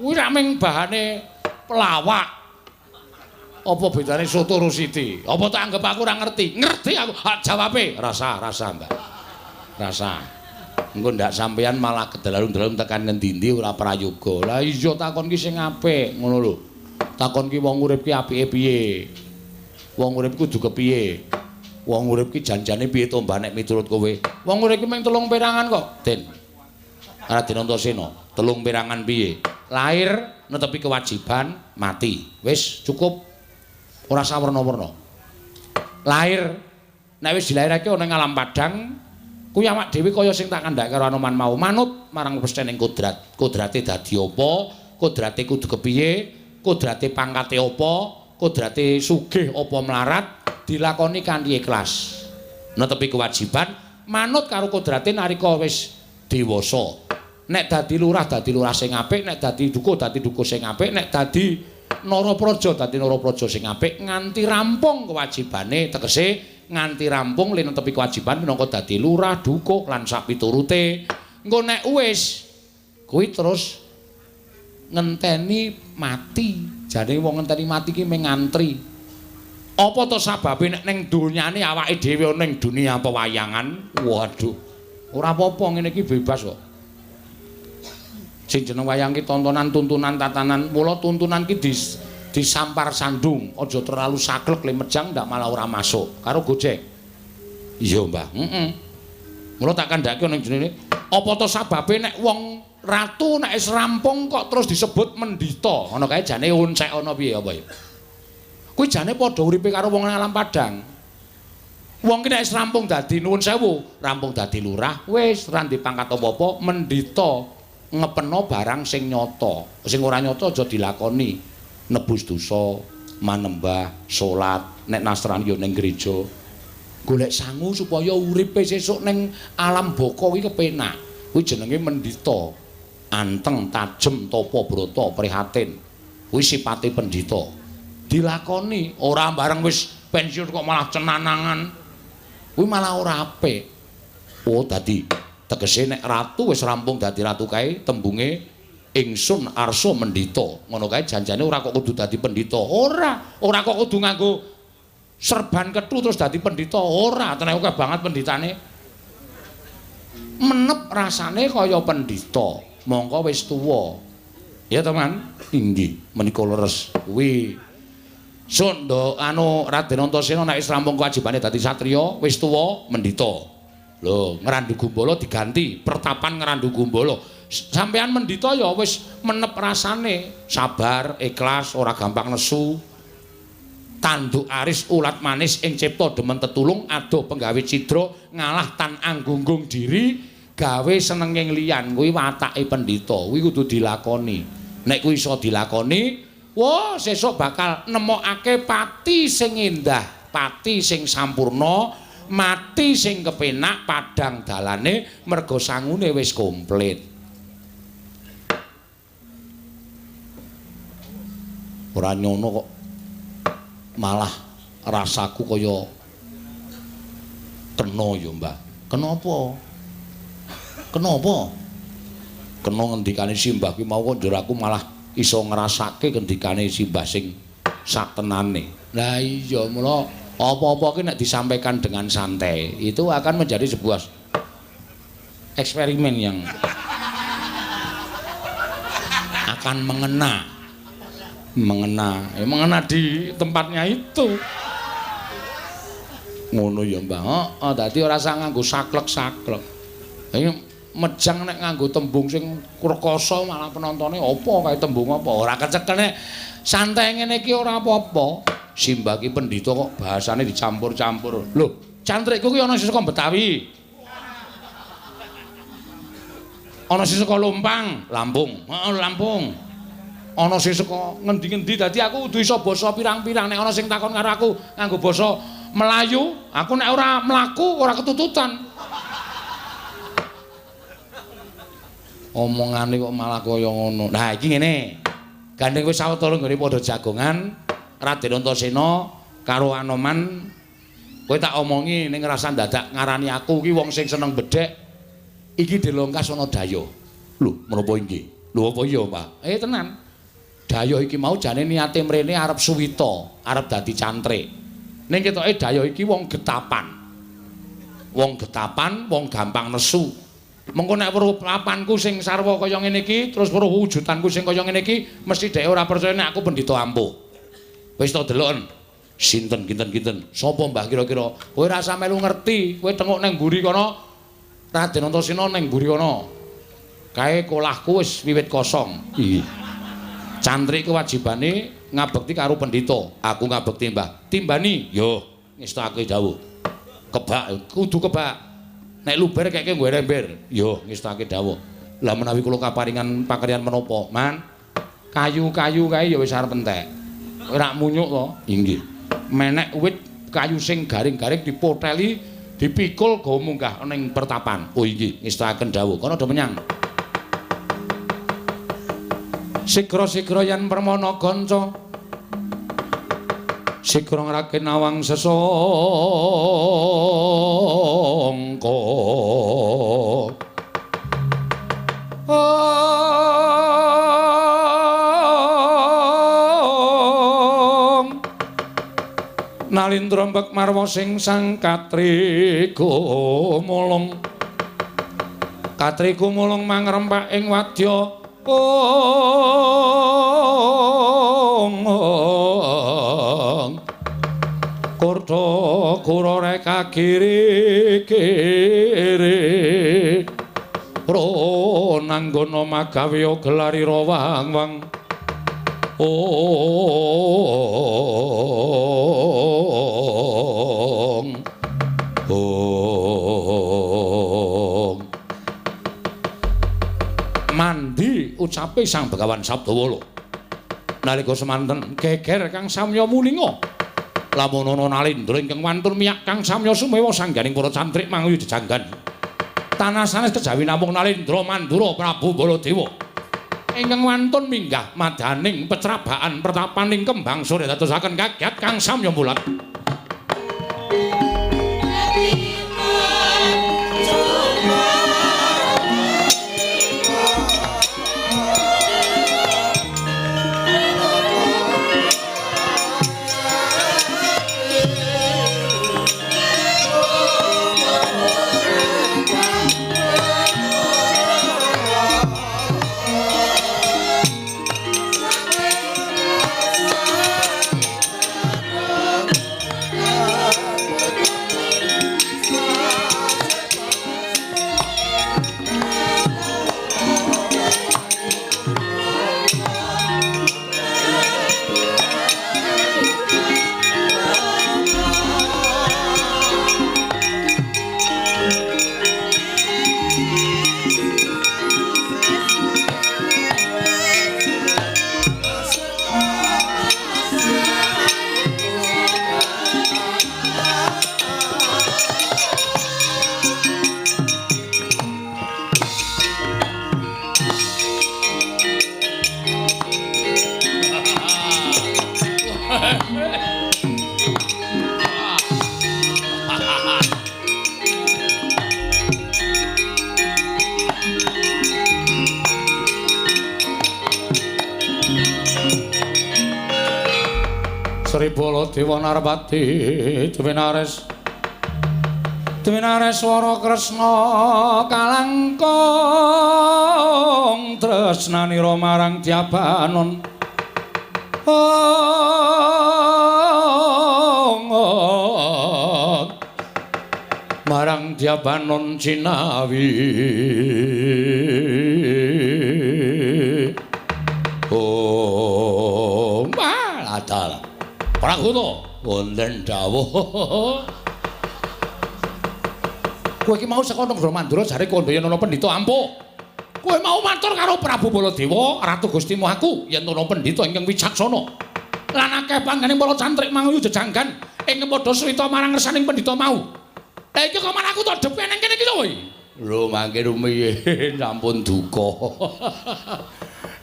S1: Kuwi ra mung bahane pelawak. Apa bedane soto karo siti? Apa tak anggap aku ora ngerti? Ngerti aku. Jawabe rasa, Mbah. Rasa. Engko ndak sampeyan malah kedalalun-dalalun tekan ngendi-endi ora prayoga. Lah iya takon ki sing apik, ngono lho. Takon ki wong urip ki apike piye? Wong urip kudu kepiye? Wong urip ki janjane piye to Mbah nek miturut kowe? Wong urip ki mung 3 perangan kok, Den. Raden Antasena, 3 perangan piye? Lahir netepi kewajiban, mati. Wis cukup. Ora sawerna-werna. Lahir nek wis dilairake ana ing alam padang Kuwi awak dhewe kaya sing tak kandhake karo Anoman mau, manut marang pestening kodrat. Kodrate dadi apa? Kodrate kudu kepiye? Kodrate pangkate apa? Kodrate sugih apa melarat? Dilakoni kanthi ikhlas. Netepi kewajiban manut karo kodrate nalika wis dewasa. Nek dadi lurah sing apik, nek dadi dukuh sing apik, nek dadi narapraja sing apik nganti rampung kewajibane, tegese nganti rampung len netepi kewajiban minangka dadi lurah, dukuh lan sapiturute. Engko nek wis kuwi terus ngenteni mati. Jane wong ngenteni mati ki mung ngantri. Apa to sababe nek ning donyane awake dhewe ning dunia pewayangan? Waduh. Ora apa-apa ngene iki bebas kok. Sing jeneng wayang ki tontonan, tuntunan, tatanan. Mula tuntunan ki disampar sandung, aja terlalu saklek le mejang ndak malah ora masuk karo Gojek. Iya, Mbah. Mula tak kandhake ning jenenge apa to sababe nek wong ratu nek wis rampung kok terus disebut mendita. Ana kae jane unsek ana piye apa ya? Kuwi jane padha uripe karo wong nang alam padang. Wong ki nek wis rampung dadi nuwun sewu, rampung dadi lurah, wis ora ndek pangkat apa-apa, mendita ngepeno barang sing nyata. Sing ora nyata aja dilakoni. Nebus dosa, manembah, salat, nek Nasrani ya ning gereja. Golek sangu supaya uripe sesuk ning alam baka kuwi kepenak. Kuwi jenenge mendita. Anteng, tajem, tapa brata, prihatin. Kuwi sipate pendhita. Dilakoni ora bareng wis pensiun kok malah cenanangan. Kuwi malah ora apik. Oh, dadi tegese nek ratu wis rampung dadi ratu kae tembunge ingsun arsa mendita. Ngono kae janjane ora kok kudu dadi pendhita. Ora kok kudu nganggo serban kethu terus dadi pendhita. Ora, tenan akeh banget pendhitane. Menep rasane kaya pendhita. Mongko wis tuwa. Ya, teman. Inggih, menika leres. Kuwi Sunda Raden Antasena nek wis rampung kewajibane dadi satriya, wis tuwa mendhita. Lho, ngrandu gumbala diganti, pertapan ngrandu gumbala. Sampeyan mendhita ya wis menep rasane, sabar, ikhlas, ora gampang nesu. Tanduk aris ulat manis ing cipta demen tetulung, adoh penggawe cidra, ngalah tan anggunggung diri, gawe senenging liyan. Kuwi watake pendhita, kuwi kudu dilakoni. Nek kuwi iso dilakoni, wah, sesuk bakal nemokake pati sing indah, pati sing sampurna, mati sing kepenak padang dalane merga sangune wis komplit. Ora nyono kok malah rasaku kaya kena ya, Mbah. Kenapa? Kenapa? Kena ngendikane Simbah ki mau kok njur aku malah iso ngrasake kendikane Simbah sing satenane. Lah iya, mula apa-apa ki nek disampaikan dengan santai itu akan menjadi sebuah eksperimen yang akan mengena di tempatnya itu. Ngono ya, Mbah. Dadi ora usah nganggo saklek-saklek. Ini mejang nek nganggo tembung sing rekoso malah penontone apa kae tembung apa ora kecekel nek santai ngene iki ora apa-apa. Simbah ki pendhita kok bahasane dicampur-campur. Lho, cantrikku ki ana sing saka Betawi. Ana sing saka Lumpang, Lampung. Heeh, Lampung. Ana sing saka ngendi-endi dadi aku kudu iso basa pirang-pirang. Nek ana sing takon karo aku nganggo basa Melayu, aku nek ora mlaku ora ketututan. Omongane kok malah kaya ngono. Nah, iki ngene. Gandeng wis sawetara nggone padha jagongan, Raden Antasena karo Anoman. Kowe tak omongi ning ngrasa dadak ngarani aku ki wong sing seneng bedhek. Iki delongkas ana daya. Lho, menapa inggih? Lho apa iya, Pak? Tenan. Daya iki mau jane niate mrene arep suwita, arep dadi cantrik. Ning ketoke daya iki wong getapan. Wong getapan, wong gampang nesu. Mengko nek weruh papanku sing sarwa kaya ngene iki, terus weruh wujudanku sing kaya ngene iki, mesti dhek ora percaya nek aku pendhita ampuh. Wis to deloken. Sinten kinten-kinten? Sapa Mbah kira-kira? Kowe ora usah melu ngerti, kowe tengok nang mburi kono. Raden Antasena nang mburi kono. Kae kolahku wis wiwit kosong. Iki. Cantrik kewajibane ngabekti karo pendhita. Aku ngabekti Mbah. Timbani, yo ngestake dawuh. Kebak, kudu kebak. Nek luber keke nggo rember. Yo ngestake dawuh. Lah menawi kula kaparingan pakaryan menapa, Man? Kayu-kayu kae ya wis arep entek. Ora munyuk to? Inggih. Menek wit kayu sing garing-garing dipoteli, dipikul go munggah ning pertapan. Oh inggih, ngestaken dawuh. Kono do menyang. Sigra-sigra yen permana ganca. Sigra ngraken awang sesangka. Nalindra mbek marwa sing sang katriga mulung. Katriga mulung mangrempak ing wadya. Kurta kura reka kiri-kiri. Ro nanggono magawe gelari rawang-wang. Mandi ucape Sang Begawan Sabdawala. Nalika semanten geger Kang Samya muninga. Lamun ana Nalindra ingkang wantun miyak Kang Samya sumewa sangganing para cantrik manguyu jejanggan. Tanah sanes kejawi namung Nalindra Mandura Prabu Baladewa. Ingkang wantun minggah madaning pecrabaan pertapaning Kembang Surya dadosaken kagiat Kang Samya mulat. Sri Baladewa Narpati Dwinares Wara Kresna kalangkung tresnanira marang Jabanon marang Jabanon Cinawi maladal Pragono wonten dawuh. Kowe iki mau saka Negara Mandura jare kondo yen ana pendhita ampuh. Kowe mau matur karo Prabu Baladewa, Ratu Gustimu aku yen ana pendhita ingkang wicaksana. Lan akeh panggening para cantrik manguyu jejanggan ing padha srita marang ngersaning pendhita mau. Lah iki kok aku to depe ning kene iki lho. Lho mangke rumiyin sampun duka.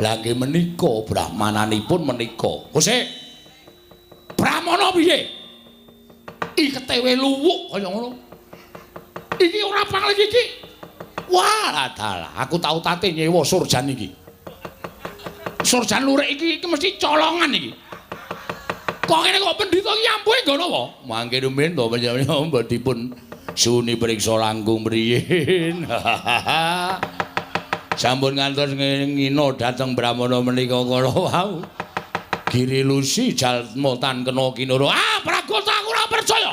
S1: Lah nggih menika brahmananipun menika. Gusik Pramana piye? Iketewe luwuk kaya ngono. Iki ora panglih iki. Wah, dalah, aku tau tate nyewa surjan iki. Surjan lurik iki mesti colongan iki. Kok ngene kok pendhita iki ampuhe ngono apa? Mangke rumiyin to panjenengan dipun suni priksa langkung mriyin. Sampun ngantos ngino dhateng Brahmana menika kala wau. Giri lusi jalmotan kena kinoro. Ah, Pragota aku ora percaya.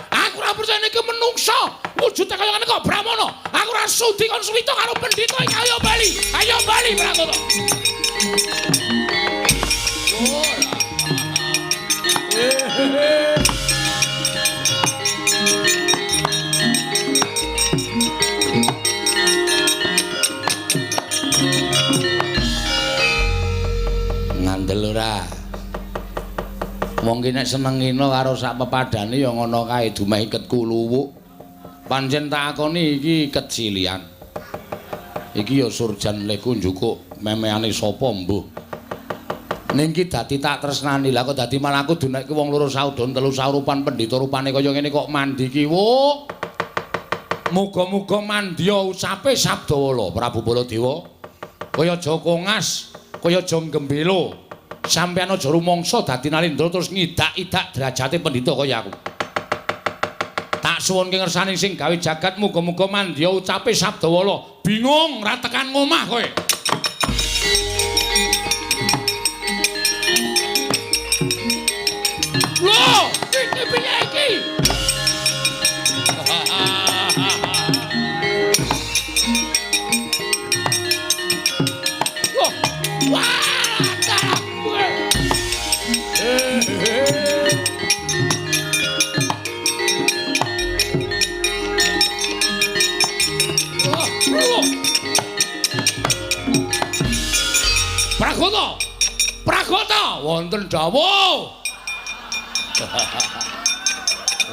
S1: Aku ora percaya niki menungsa. Wujude kaya ngene kok Brahmana. Aku ora sudi kon suwita karo pendhita iki. Ayo bali. Ayo bali Pragota. ki nek senengina karo sak pepadane ya ngono kae dumeh iket kuluwuk. Pancen tak akoni iki iket silian. Iki ya surjan leku njukuk memeane sapa mbuh. Ning ki dadi tak tresnani. Lah kok dadi malah aku dunekke wong loro saudon telu saurupan pendhita rupane kaya ngene kok mandi ki. Wo. Muga-muga mandya ucape Sabdawala Prabu Baladewa. Kaya aja kongas, kaya aja gembelo. Sampeyan aja rumangsa dadi nalindra terus ngidak-idak derajate pendhita kaya aku. Tak suwunke ngersani sing gawe jagat muga-muga mandya ucape Sabdawala. Bingung ra tekan ngomah kowe. Loh, iki piye iki? Loh, wah, tak. Pragata, Pragata, wonten dawuh.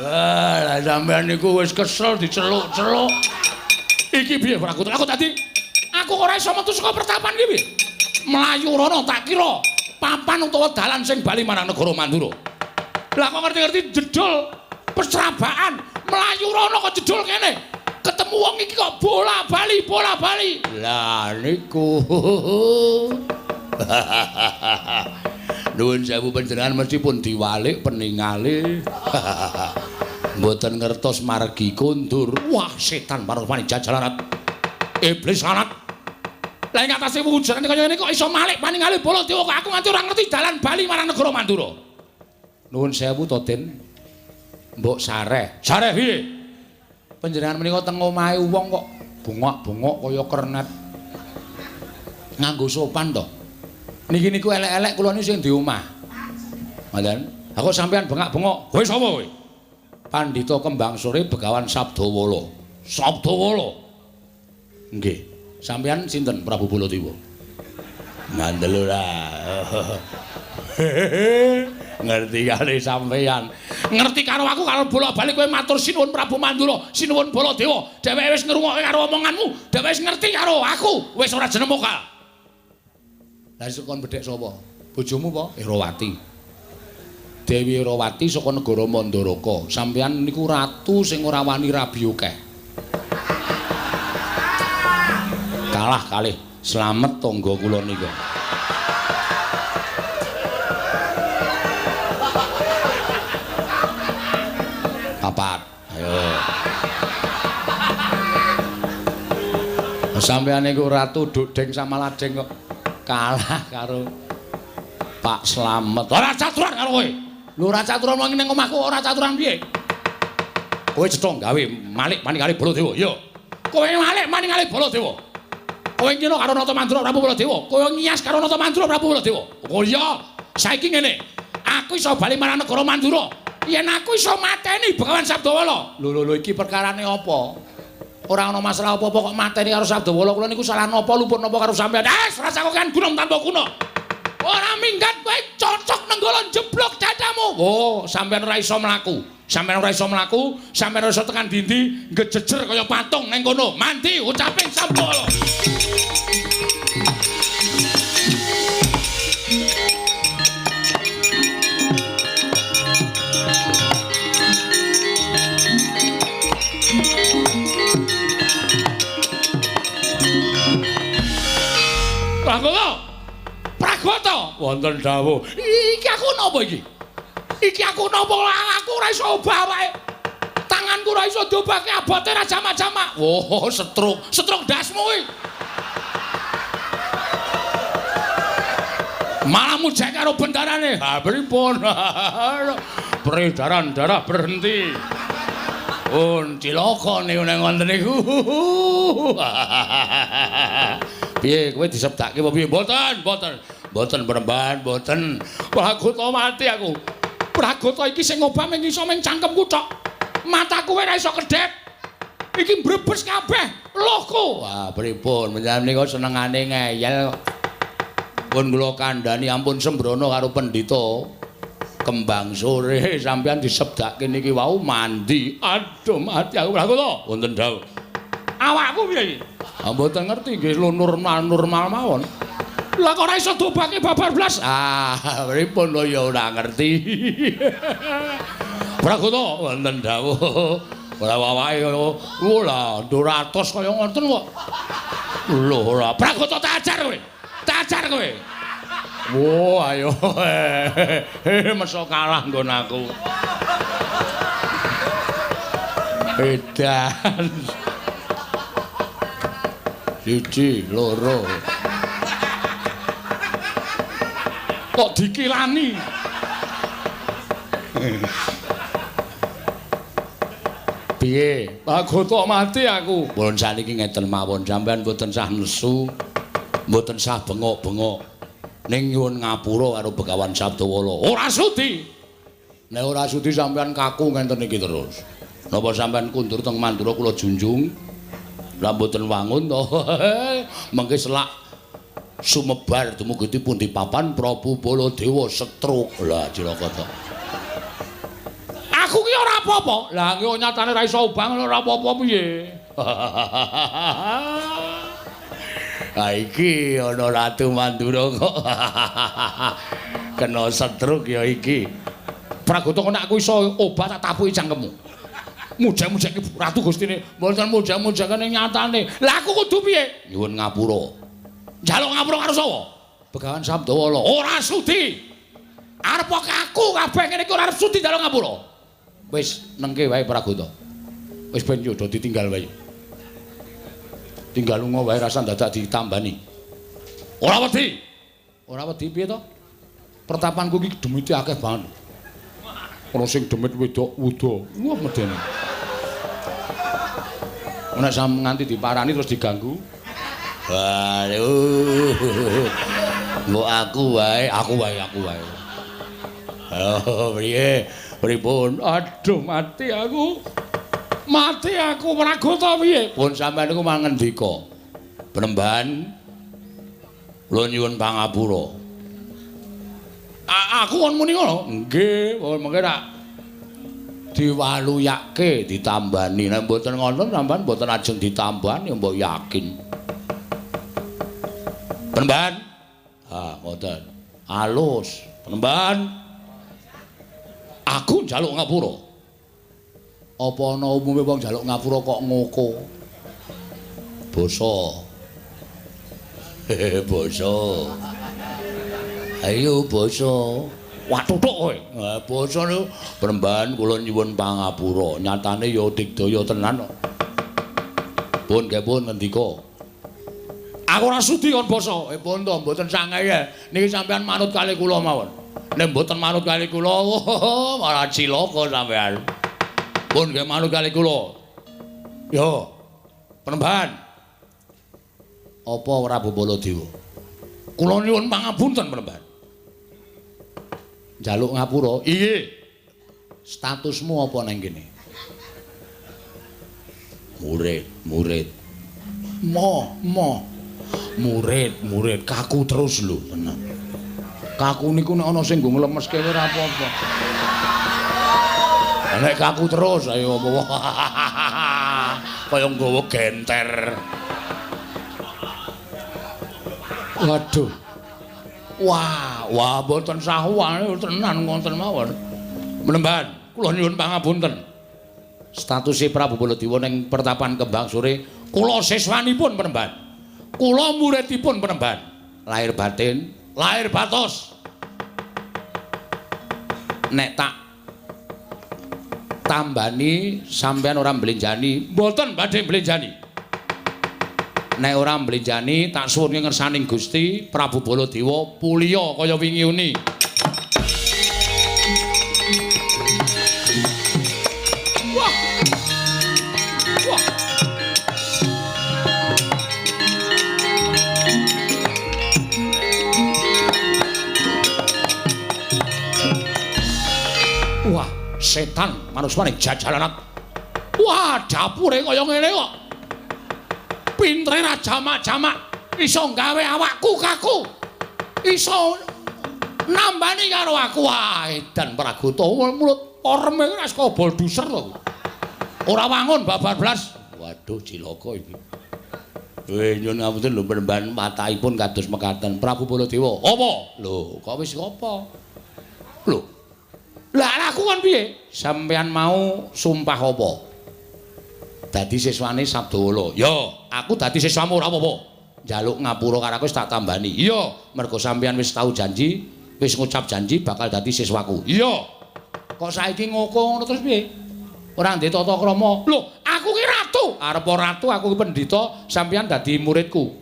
S1: Lah sampean niku wis kesel diceluk-celuk. Iki piye Pragata? Aku ora iso metu saka pertapan iki piye? Mlayu rono tak kira papan utawa dalan sing bali marang negara Mandura. Lah kok ngerti-ngerti jedul pesrabaan mlayu rono kok jedul kene. Ketemu wong iki kok bola-bali. Lah niku. Nuwun sewu panjenengan mesti pun diwalik peningale. Mboten ngertos margi kondur. Wah, setan parupane jajalanat. Iblis lanat. Lah ing atase wujudane kaya ngene kok iso malik paningale Baladewa kok aku nganti ora ngerti dalan bali marang negara Mandura. Nuwun sewu to, Den. Mbok sareh. Sareh piye? Panjenengan menika teng omahe wong kok bungok-bungok kaya kernet. Nganggo sopan to. Niki niku elek-elek kula niku sing di omah. Ngoten. Aku sampean bengak-bengok. Kowe sapa kowe? Pandhita Kembang Sore Begawan Sabdawala. Sabdawala. Nggih. Sampean sinten Prabu Baladewa? Ngandel ora. Ngerti kali sampean. Ngerti karo aku karo bola-bali kowe matur sinuwun Prabu Mandura, sinuwun Baladewa. Dheweke wis ngrungokke karo omonganmu, dheweke wis ngerti karo aku, wis ora jeneng mokal. Lah sekon bedhek sapa? Bojomu apa? Erawati. Dewi Erawati saka negara Mandaraka. Sampeyan niku ratu sing ora wani rabi akeh. Kalah kalih slamet tangga kula nika. Papat. Ayo. Sampeyan niku ratu Dodeng sama Ladeng kok. Kalah karo Pak Slamet. Ora caturan karo kowe. Lho ora caturan wong ning omahku ora caturan piye? Kowe cetha gawe malik maningale Baladewa. Yo. Kowe malik maningale Baladewa. Kowe ngino karo Nata Mandura Prabu Baladewa. Kowe ngiyas karo Nata Mandura Prabu Baladewa. Oh iya. Saiki ngene. Aku iso bali marang negara Mandura. Yen aku iso mateni Begawan Sabdawala. Lho iki perkarane apa? Ora ana masalah apa-apa kok mateni karo Sabdawala. Kula niku salah napa luput napa karo sampean. Rasa kok kan gunung tanpa kuno. Ora minggat kowe cocok nenggala jeblok dadamu. Oh, sampean ora iso mlaku. Sampean ora iso mlaku, sampean ora iso tekan dindi, ngejejer kaya patung ning kono. Mandi ucape Sabdawala. Pragata wonten dawuh. Iki aku napa iki? Iki aku napa aku ora iso obah wae. Tanganku ora iso diobahke abote ra jamak-jamak. Oh, setruk dasmu kuwi. Malah mujek karo bendarane. Ha pripun? Peredaran darah berhenti. Cilaka niku nang wonten niku. Piye kowe disebdake apa piye? Mboten perempuan, mboten. Pragata mati aku. Pragata iki sing obah mung iso ming cangkemku tok. Mataku ora iso kedhep. Iki mbrebes kabeh lohku. Wah, pripun? Menjan menika senengane ngeyel. Pun kula kandhani ampun sembrono karo pendhita. Kembang sore sampeyan disebdake niki wau mandi. Aduh mati aku lha to. Wonten dawuh. Awakku piye iki? Ah mboten ngerti nggih normal mawon. Lah kok ora iso dobake babar blas? Ah, pripun lho ya ora ngerti. Pragoto wonten dawuh. Ora wawahe lho 200 kaya ngoten kok. Lho ora Pragoto tak ajar kowe. Tak ajar kowe. Wo ayo. Meso kalah nggon aku. Edan. Siji, loro. Kok dikilani? Piye? Pragoto mati aku. Pun saniki ngeten mawon sampean mboten sah nesu, mboten sah bengok-bengok. Ning nyuwun ngapura karo Begawan Sabdawala. Ora sudi. Nek ora sudi sampean kaku ngenten iki terus. Napa sampean kundur teng Mandura kula junjung? Lah mboten wangun to. Mengke selak sumebar dumugi pundi papan Prabu Baladewa setruk. Lah cilaka to. Aku ki ora apa-apa. Lah ki nyatane ra iso ubang ora apa-apa piye. Ha iki ana Ratu Mandura kok. Kena setruk ya iki. Pragoto kok nek aku iso obat tak tapuki cangkemmu. Muja-mujake Ratu Gustine, mboten muja-mujake nyatane. Lah aku kudu piye? Nyuwun ngapura. Njaluk ngapura karo sapa? Begawan Sabdawala. Ora sudi. Arep aku kabeh ngene iki ora arep sudi njaluk ngapura. Wis nengke wae Pragoto. Wis ben yo do ditinggal wae. Tinggal lunga wae rasa dadak ditambani. Ora wedi. Ora wedi piye to? Pertapanku iki demite akeh banget. Ana sing demit wedok wuda. Wah medene. Nek sam nganti diparani terus diganggu. Waduh. Mbok aku wae. Oh, piye? Pripun? Aduh mati aku. Mati aku Pragoto piye? Pun sampeyan niku mangendika. Penemban kula nyuwun pangapura. Aku kon muni ngono? Nggih, mengke tak diwaluyake ditambani. Nek mboten ngoten sampeyan mboten ajeng ditambani mbok yakin. Penemban? Ha, ngoten. Alus. Penemban. Aku njaluk ngapura. Apa ana umume wong njaluk ngapura kok ngoko? Basa. Basa. Ayo basa. Wah tutuk kowe. Basa niku Penemban kula nyuwun pangapura. Nyatane ya digdaya tenan kok. Pun nggih pun ngendika. Aku ora sudi kon basa. Pun to mboten sangae. Niki sampean manut kalih kula mawon. Nek mboten manut kalih kula, malah cilaka sampean. Pun nggih manut kalih kula. Yo. Penemban. Apa Prabu Baladewa? Kula nyuwun pangapunten Penemban. Njaluk ngapura. Iye. Statusmu apa nang kene? Murid. Murid. Kaku terus lho, tenan. Kaku niku nek ana sing nggo nglemeske ora apa-apa. Nek kaku terus ayo apa kaya nggawa genter. Waduh. Wah, mboten sahuane tenan wonten mawon. Penemban, kula nyuwun pangapunten. Statuse Prabu Baladewa ning Pertapan Kembang Sore, kula siswanipun Penemban. Kula muridipun Penemban. Lahir batin, lahir batos. Nek tak tambani sampean ora mblenjani, mboten badhe mblenjani. Nek ora mblenjani tak suwun ngersaning Gusti Prabu Baladewa puliya kaya wingi uni. Wah. Wah, setan manuswane jajalanat. Wah, dapure kaya ngene kok. Pintere ra jamak-jamak iso gawe awakku kaku. Iso nambani karo aku wae dan Pragoto mulut oreme wis kobol duser lho. Ora wangun babar blas. Waduh cilaka iki. Nyun ngapunten lho penemban matahipun kados mekaten Prabu Baladewa. Apa? Lho, kok wis apa? Lho. Lah aku kon piye? Sampeyan mau sumpah apa? Dadi siswane Sabdawala. Ya, aku dadi siswamu ora apa-apa. Njaluk ngapura karo aku wis tak tambani. Iya, mergo sampeyan wis tau janji, wis ngucap janji bakal dadi siswaku. Iya. Kok saiki ngoko ngono terus piye? Ora ndek tata krama. Lho, aku ki ratu. Arep ratu aku ki pendhita, sampeyan dadi muridku.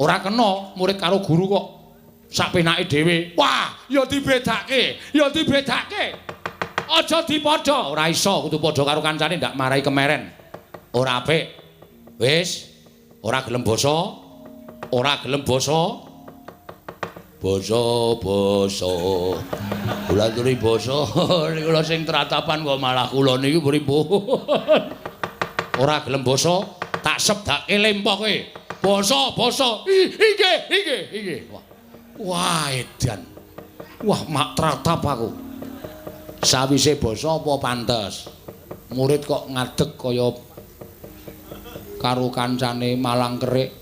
S1: Ora kena murid karo guru kok sak penake dhewe. Wah, ya dibedake. Ya dibedake. Aja dipadha. Ora iso kudu padha karo kancane ndak marahi kemeren. Ora apik. Wis, ora gelem basa. Ora gelem basa. Basa. Kula aturi basa niku lho sing tratapan kok malah kula niki pripun. Ora gelem basa, tak sebdake lempoke. Basa. Iki. Wah, edan. Wah, mak tratap aku. Sawise basa apa pantes? Murid kok ngadeg kaya karo kancane malang kerik.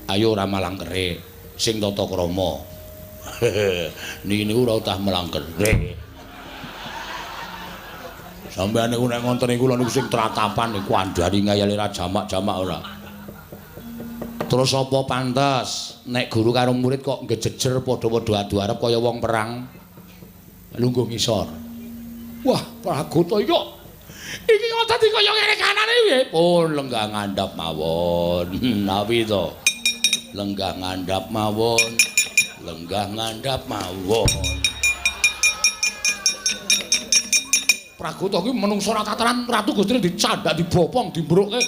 S1: Ayo ora malang kerik, sing tata krama. Niki niku ora utah malang kerik. Sampeyan niku nek ngonten niku lho niku sing tratapan niku andhani ngayali ra jamak-jamak ora. Terus apa pantes nek guru karo murid kok ngejejer padha-padha adu arep kaya wong perang lungguh ngisor. Wah, Pragoto iki kok dadi kaya ngene kanane piye? Pun lenggah ngandhap mawon. Napi to? Lenggah ngandhap mawon. Pragoto ki menungso ra tataran ratu Gustine dicandak dibopong dimbruke.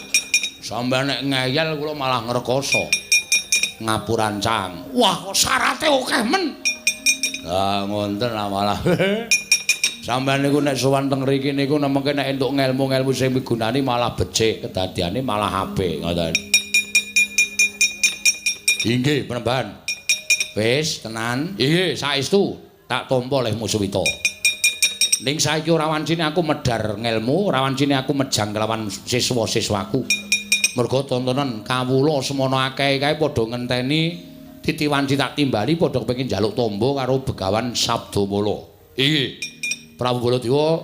S1: Sampeyan nek ngeyel kula malah ngrekoso. Ngapurancang. Wah, kok syarate akeh men. Lah ngonten malah. Sampeyan niku nek sowan teng mriki niku nemeke nek entuk ngelmu-ngelmu sing migunani malah becik, kedadiane malah apik ngoten. Inggih, Penemban. Wis tenan. Inggih, saestu tak tampa oleh Muswita. Ning saiki ora wancine aku medhar ngelmu, ora wancine aku mejang kelawan siswa-siswaku. Mergo tontonan kawula semono akeh kae padha ngenteni titiwanci tak timbali padha kepengin njaluk tombo karo Begawan Sabdamala. Inggih. Prabu Baladewa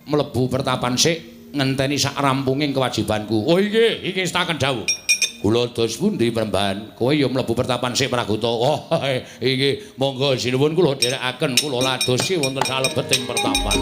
S1: mlebu pertapan sik ngenteni sak rampunging kewajibanku. Oh iki staken dawuh. Kula dos pundi Penemban? Kowe ya mlebu pertapan sik Pragoto. Oh iki monggo sinuwun kula dherekaken kula ladosi wonten salebeting pertapan.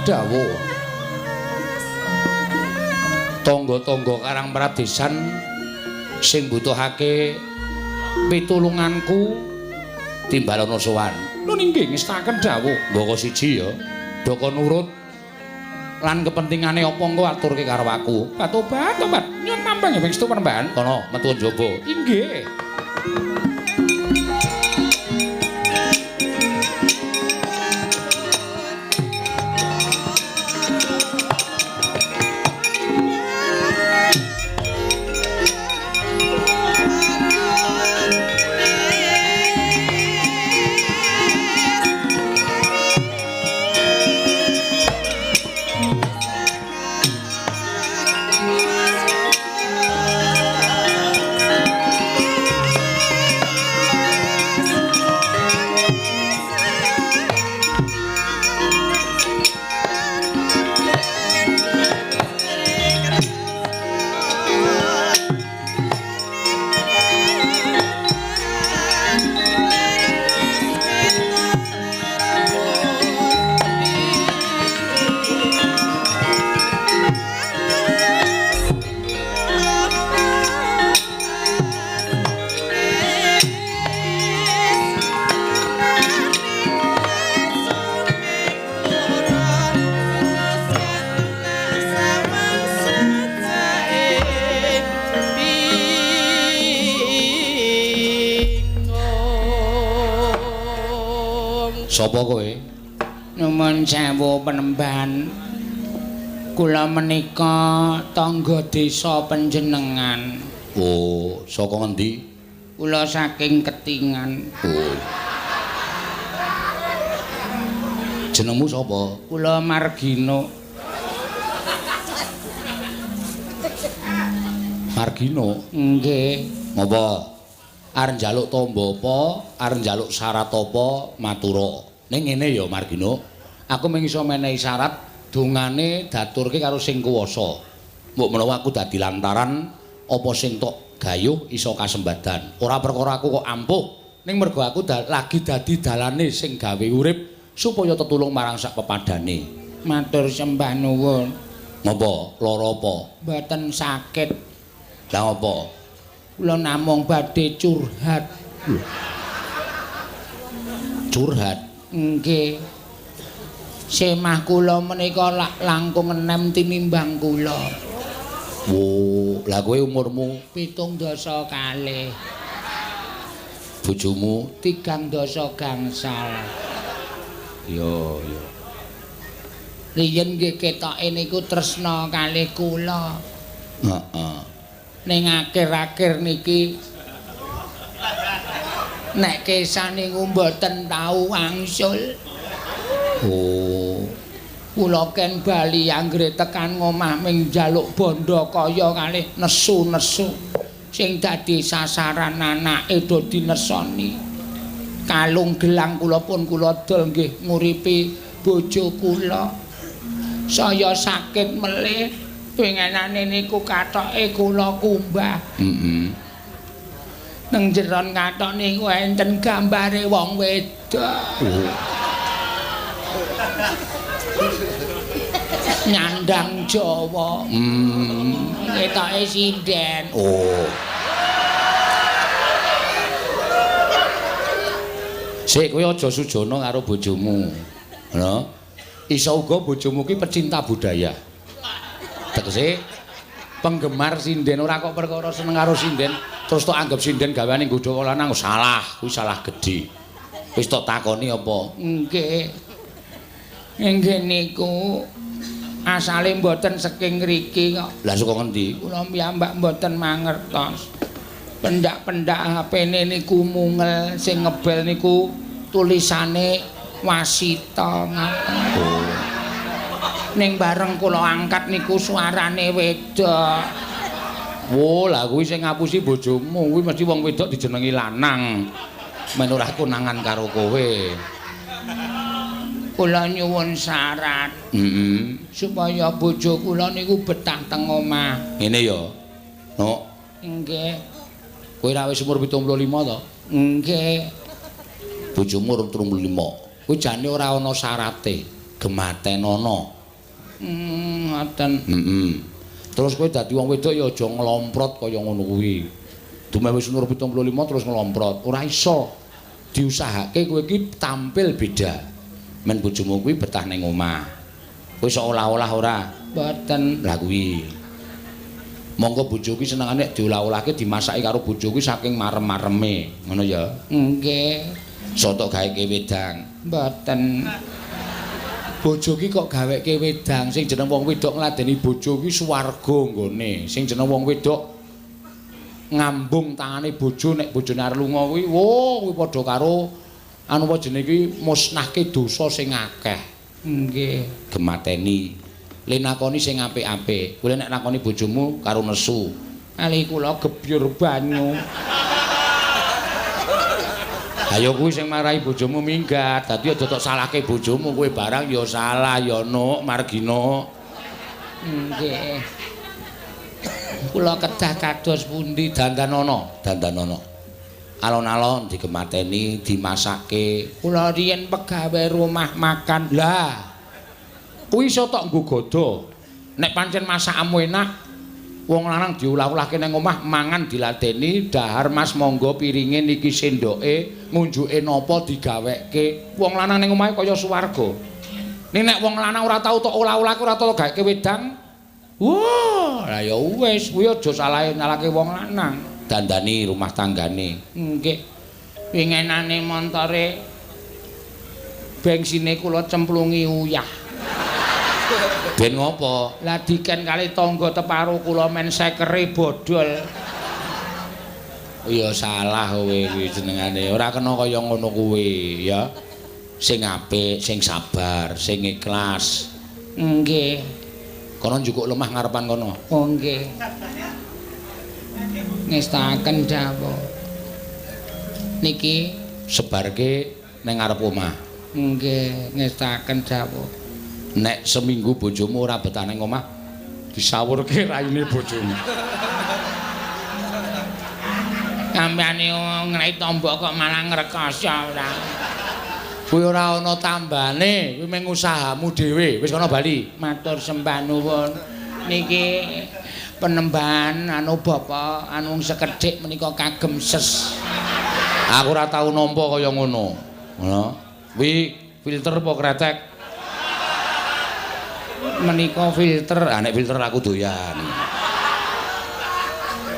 S1: Dawuh tangga-tangga Karang Pradesan sing mbutuhake pitulunganku timbalana sowan. Lho nggih ngestaken dawuh mbaka siji ya. Doko nurut lan kepentingane apa engko aturke karo aku. Tobat. Nyun mambang ya Pengstu Penemban. Kono metu njaba. Inggih. Sapa kowe?
S2: Nuwun sewu Penemban. Kula menika tangga desa panjenengan.
S1: Oh, saka ngendi?
S2: Kula saking Ketingan.
S1: Oh. Jenengmu sapa?
S2: Kula Margino.
S1: Margino?
S2: Nggih.
S1: Ngapa? Arep njaluk tamba apa? Arep njaluk syarat apa? Matura. Ning ngene ya Margino. Aku mung iso menehi syarat dongane daturke karo sing kuwasa. Mbok menawa aku dadi lantaran apa sing tok gayuh iso kasembadan. Ora perkara aku kok ampuh, ning mergo aku lagi dadi dalane sing gawe urip supaya tetulung marang sak pepadane.
S2: Matur sembah nuwun.
S1: Ngapa? Lara apa?
S2: Mboten sakit.
S1: Lah apa?
S2: Kula namung badhe curhat.
S1: Curhat?
S2: Nggih. Semah kula menika langkung enem tinimbang kula.
S1: Wo, lah kowe umurmu
S2: 17 kalih.
S1: bojomu
S2: 3 gangsal.
S1: yo.
S2: Riyen nggih ketoke niku tresna kalih kula.
S1: Heeh.
S2: Ning akhir-akhir niki nek kesah niku mboten tau wangsul.
S1: Oh.
S2: Kula ken bali anggere tekan ngomah ming njaluk bondo kaya kalih nesu-nesu sing dadi sasaran anake do dinesoni. Kalung gelang kula pun kula dol nggih nguripi bojo kula. Saya sakit melih pengenane niku kathoke kula kumbah.
S1: Heeh.
S2: Nang jeron kathok niku enten gambare wong wedok.
S1: Oh.
S2: Nyandang Jawa. Ketoke sinden.
S1: Oh. Sik kowe aja sujana karo bojomu. Ngono. Iso uga bojomu ki pecinta budaya. Tegese penggemar sinden ora kok perkara seneng karo sinden terus tok anggap sinden gaweane nggodha lanang salah, kuwi salah gedhe. Wis tok takoni apa?
S2: Nggih. Nggih niku asale mboten saking ngriki kok.
S1: Lah saka ngendi?
S2: Kula piyambak mboten mangertos. Pendak-pendak HP-ne niku mungel sing ngebel niku tulisane wasita ngaten.
S1: Oh.
S2: Ning bareng kula angkat niku suarane wedok.
S1: Oh, lah kuwi sing ngapusi bojomu, kuwi mesti wong wedok dijenengi lanang. Men ora konangan karo kowe.
S2: Kula nyuwun syarat supaya bojo kula niku betah teng omah.
S1: Ngene ya. No.
S2: Nggih.
S1: Kowe ra wis umur 75 to?
S2: Nggih.
S1: Bojomu umur 35. Kuwi jane ora ana syarate, gematenana.
S2: Ngoten.
S1: Terus kowe dadi wong wedok ya aja nglomprot kaya ngono kuwi. Dume wis umur 75 terus nglomprot, ora iso. Diusahake kowe iki tampil beda. Men bojomu kuwi betah ning omah. Kowe seolah-olah ora.
S2: Mboten.
S1: Lah kuwi. Monggo bojo kuwi senengane diolah-olahke dimasaki karo bojo kuwi saking marem-mareme, ngono ya.
S2: Nggih.
S1: Soto gaweke wedang.
S2: Mboten.
S1: Bojo ki kok gaweke wedang, sing jeneng wong wedok ngladeni bojo kuwi swarga nggone. Sing jeneng wong wedok ngambung tangane bojo nek bojone arep lunga kuwi, wo kuwi padha karo anu apa jenenge iki musnahke dosa sing akeh.
S2: Nggih.
S1: Gemateni. Le nakoni sing apik-apik. Kowe nek nakoni bojomu karo nesu.
S2: Ali kula gebyur banyu.
S1: Ayo kuwi sing marahi bojomu minggat. Dadi aja tok salahke bojomu, kowe barang ya salah ya Nuk Margino.
S2: Nggih. Kula kedah kados pundi
S1: Dandanana, dandanana. Alon-alon digemateni, dimasakke.
S2: kula riyen pegawe rumah makan.
S1: Lah, kuwi iso tok nggo godo. Nek pancen masakmu enak, wong lanang diulah-ulahke nang omah mangan diladeni, dahar Mas monggo piringe niki sendoke, ngunjuke napa digaweke. Wong lanang ning omahe kaya swarga. Ning nek wong lanang ora tau tok olah-olahke ora tau gaweke wedang, wah, lah ya wis, kuwi aja salahe nyalahke wong lanang. Dandani rumah tanggane.
S2: Nggih. Pingenane montore Bengsine kula cemplungi uyah.
S1: Ben ngopo?
S2: Lah diken kali tangga teparo kula men sekere bodol.
S1: Ya salah kowe kuwi jenengane. Ora kena kaya ngono kuwi, ya. Sing apik, sing sabar, sing ikhlas.
S2: Nggih.
S1: Kono njukuk lemah ngarepan kono.
S2: Oh nggih. Ngestaken dawuh. Niki
S1: Sebarke ning ngarep omah.
S2: nggih ngestaken dawuh.
S1: Nek seminggu bojomu ora betah ning omah, disawurke raine bojomu.
S2: Sampeyan ngrei tombok kok malah ngrekoso ora.
S1: Kuwi ora ana tambane, kuwi mung usahamu dhewe. Wis kono bali.
S2: Matur sembah nuwun. Niki penembahan anu Bapak anu sekedhik menika kagem ses.
S1: Aku ora tau nampa kaya ngono. Ngono. Kuwi filter apa kretek?
S2: Menika filter.
S1: Nek filter aku doyan.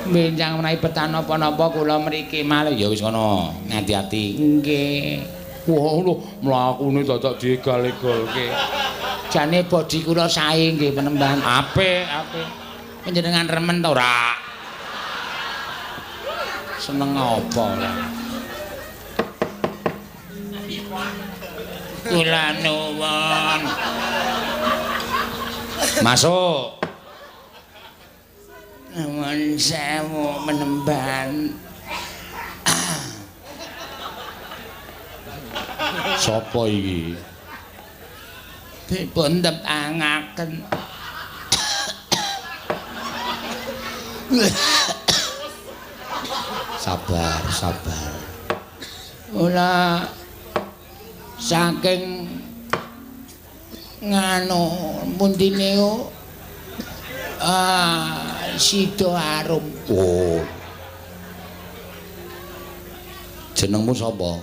S2: Benjang menawi betah napa-napa kula mriki malih.
S1: Ya wis ngono, ngati-ati.
S2: Nggih.
S1: Wah lho, mlakune dadak diegal-egalke.
S2: Jane bodi kula sae nggih penembahan.
S1: Apik.
S2: Panjenengan remen ta ora?
S1: Seneng apa ora?
S2: Kula nuwun.
S1: Masuk.
S2: Nuwun sewu penembahan.
S1: Sopo iki?
S2: Dipun tepangaken.
S1: Sabar.
S2: Kula saking nganu puntine Sido Arum.
S1: Oh. Jenengmu sapa?